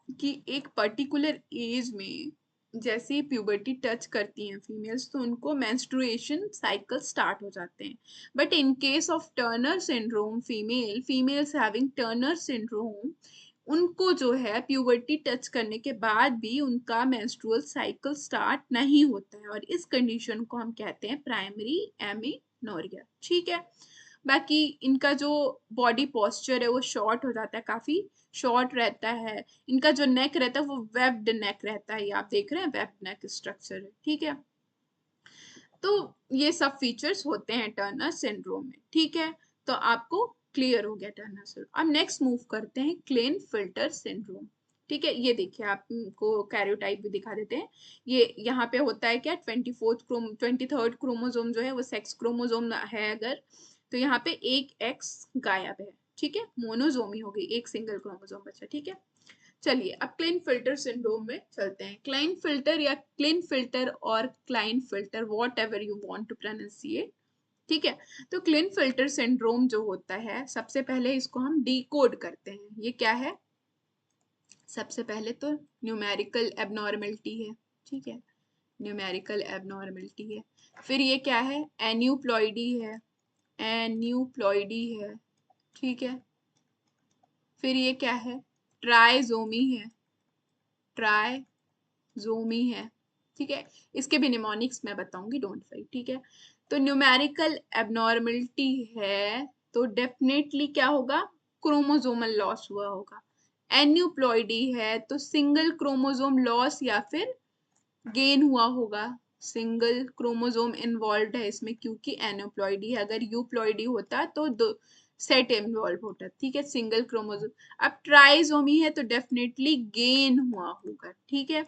कि एक पर्टिकुलर एज में जैसे ही प्यूबर्टी टच करती हैं फीमेल्स तो उनको मेंस्ट्रुएशन साइकिल स्टार्ट हो जाते हैं। But in case of Turner syndrome, females having Turner syndrome, उनको जो है प्यूबर्टी टच करने के बाद भी उनका मेंस्ट्रुअल साइकिल स्टार्ट नहीं होता है, और इस कंडीशन को हम कहते हैं प्राइमरी एमेनोरिया, ठीक है। बाकी इनका जो बॉडी पोस्चर है वो शॉर्ट हो जाता है, काफी शॉर्ट रहता है। इनका जो नेक रहता है वो वेब्ड नेक रहता है, ये आप देख रहे हैं वेब्ड नेक स्ट्रक्चर है, ठीक है। तो ये सब फीचर्स होते हैं टर्नर सिंड्रोम में, ठीक है। तो आपको क्लियर हो गया टर्नर सिंड्रोम। अब नेक्स्ट मूव करते हैं क्लेनफिल्टर सिंड्रोम, ठीक है। ये देखिए आपको कैरियोटाइप भी दिखा देते हैं। ये यहाँ पे होता है क्या, 23rd क्रोमोसोम जो है वो सेक्स क्रोमोसोम है अगर, तो यहाँ पे एक एक्स गायब है, ठीक है, मोनोजोमी हो गई, एक सिंगल क्रोमोसोम बचा, ठीक है। चलिए अब क्लेनफिल्टर सिंड्रोम में चलते हैं। क्लाइनफिल्टर या क्लिनफिल्टर और Klinefelter, whatever you want to pronunciate, ठीक है। तो क्लिनफिल्टर सिंड्रोम जो होता है, सबसे पहले इसको हम डिकोड करते हैं। ये क्या है, सबसे पहले तो न्यूमेरिकल एबनॉर्मलिटी है, ठीक है, न्यूमेरिकल एबनॉर्मलिटी है। फिर ये क्या है, एन्यूप्लॉइडी है, एन्यूप्लॉइडी है, ठीक है। फिर ये क्या है, ट्राइजोमी है, ट्राइजोमी है, ठीक है। इसके भी निमोनिक्स मैं बताऊंगी, डोंट वरी, ठीक है। तो न्यूमेरिकल एबनॉर्मलिटी है तो डेफिनेटली क्या होगा, क्रोमोसोमल लॉस हुआ होगा। एन्यूप्लॉइडी है तो सिंगल क्रोमोसोम लॉस या फिर गेन हुआ होगा, सिंगल क्रोमोसोम इन्वॉल्व है इसमें क्योंकि एनोप्लॉइडी है। अगर यूप्लॉइडी होता तो दो सेट इन्वॉल्व होता, ठीक है, सिंगल क्रोमोसोम। अब ट्राइजोमी है तो डेफिनेटली गेन हुआ होगा, ठीक है।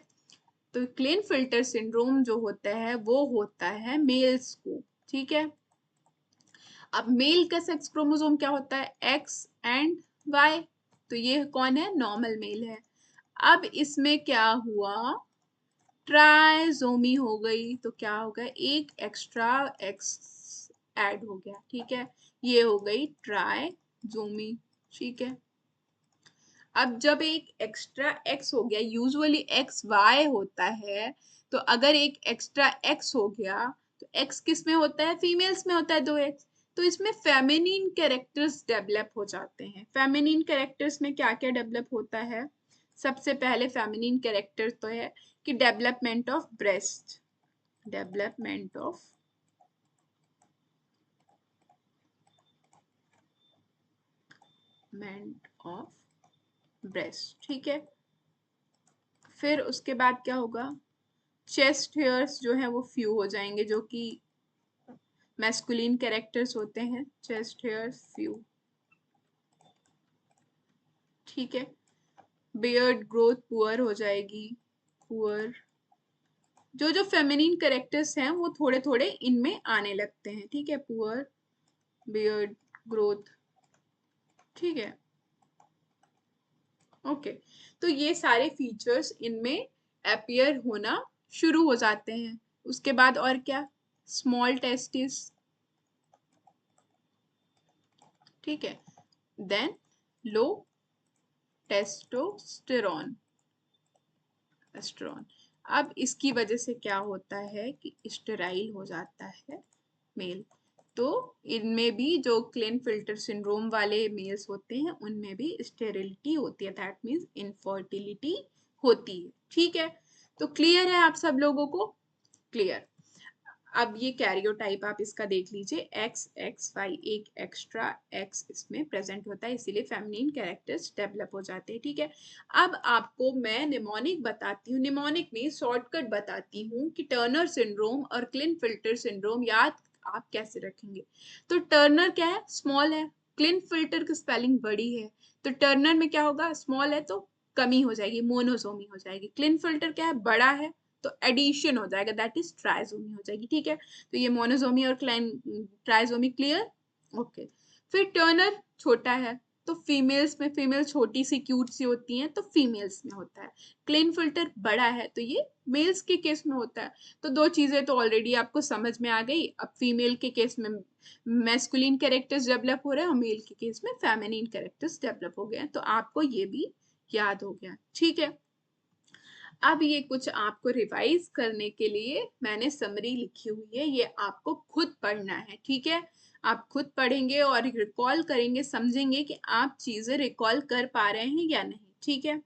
तो क्लेनफिल्टर सिंड्रोम जो होता है वो होता है मेल्स को, ठीक है। अब मेल का सेक्स क्रोमोसोम क्या होता है, एक्स एंड वाई, तो ये कौन है, नॉर्मल मेल है। अब इसमें क्या हुआ, ट्राइजोमी हो गई, तो क्या हो गया, एक एक्स्ट्रा एक्स ऐड हो गया, ठीक है, ये हो गई ट्राइजोमी, ठीक है। अब जब एक एक्स्ट्रा एक्स हो गया, यूजुअली एक्स वाई होता है, तो अगर एक एक्स्ट्रा एक्स हो गया तो एक्स किस में होता है, फीमेल्स में होता है, दो एक्स, तो इसमें फेमिनिन कैरेक्टर्स डेवलप हो जाते हैं। फेमिनिन कैरेक्टर्स में क्या क्या डेवलप होता है? सबसे पहले फेमिनिन कैरेक्टर तो है कि development of breast, development of breast, ठीक है। फिर उसके बाद क्या होगा? चेस्ट हेयर्स जो है वो फ्यू हो जाएंगे, जो कि मैस्कुलिन कैरेक्टर्स होते हैं। चेस्ट हेयर्स फ्यू, ठीक है। बियर्ड ग्रोथ पुअर हो जाएगी, पुअर। जो जो फेमिनिन कैरेक्टर्स हैं वो थोड़े थोड़े इनमें आने लगते हैं, ठीक है। पुअर, बियर्ड ग्रोथ, ठीक है, ओके। तो ये सारे फीचर्स इनमें अपीयर होना शुरू हो जाते हैं। उसके बाद और क्या? स्मॉल टेस्टिस, ठीक है। Then low testosterone, estrone. अब इसकी वजह से क्या होता है कि स्टेराइल हो जाता है मेल। तो इनमें भी जो क्लेनफिल्टर सिंड्रोम वाले मेल्स होते हैं उनमें भी स्टेरिलिटी होती है, दैट मीन्स इनफर्टिलिटी होती है, ठीक है। तो क्लियर है आप सब लोगों को? क्लियर। अब ये कैरियोटाइप आप इसका देख लीजिए, एक्स एक्स वाई, एक एक्स्ट्रा एक्स इसमें प्रेजेंट होता है, इसीलिए फेमिनिन कैरेक्टर्स डेवलप हो जाते हैं, ठीक है। अब आपको मैं निमोनिक बताती हूँ, निमोनिक में शॉर्टकट बताती हूँ कि टर्नर सिंड्रोम और क्लिनफिल्टर सिंड्रोम याद आप कैसे रखेंगे। तो टर्नर क्या है? स्मॉल है। क्लिनफिल्टर की स्पेलिंग बड़ी है। तो टर्नर में क्या होगा? स्मॉल है तो कमी हो जाएगी, मोनोसोमी हो जाएगी। क्लिनफिल्टर क्या है? बड़ा है तो एडिशन हो जाएगा, दैट इज ट्राइजोमी हो जाएगी, ठीक है। तो ये मोनोसोमी और ट्राइजोमी, क्लियर? ओके। फिर टर्नर छोटा है तो फीमेल्स में, फीमेल छोटी सी क्यूट सी होती हैं तो फीमेल्स में होता है। क्लिनफिल्टर बड़ा है तो ये मेल्स के केस में होता है। तो दो चीजें तो ऑलरेडी आपको समझ में आ गई। अब फीमेल के केस में मैस्कुलिन कैरेक्टर्स डेवलप हो रहे हैं और मेल के केस में फेमिनिन कैरेक्टर्स डेवलप हो गए हैं। तो आपको ये भी याद हो गया, ठीक है। अब ये कुछ आपको रिवाइज करने के लिए मैंने समरी लिखी हुई है, ये आपको खुद पढ़ना है, ठीक है। आप खुद पढ़ेंगे और रिकॉल करेंगे, समझेंगे कि आप चीजें रिकॉल कर पा रहे हैं या नहीं, ठीक है।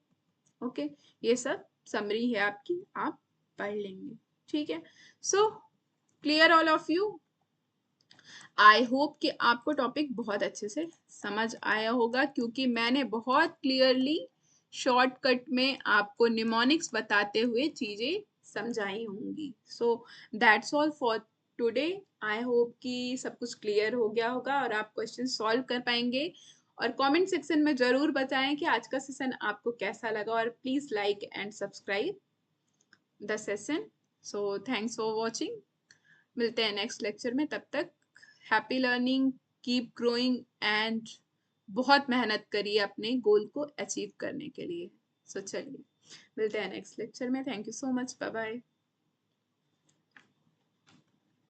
ओके, ये सब समरी है आपकी, आप पढ़ लेंगे, ठीक है। So clear all of you? I hope कि आपको टॉपिक बहुत अच्छे से समझ आया होगा, क्योंकि मैंने बहुत क्लियरली शॉर्टकट में आपको निमोनिक्स बताते हुए चीजें समझाई होंगी। So that's all for today. I hope कि सब कुछ क्लियर हो गया होगा और आप क्वेश्चन सॉल्व कर पाएंगे। और कमेंट सेक्शन में जरूर बताएं कि आज का सेशन आपको कैसा लगा, और please like and subscribe the session. So thanks for watching. मिलते हैं नेक्स्ट लेक्चर में, तब तक happy learning, keep growing and बहुत मेहनत करिए अपने गोल को अचीव करने के लिए। सो चलिए मिलते हैं नेक्स्ट लेक्चर में। Thank you so much, bye bye.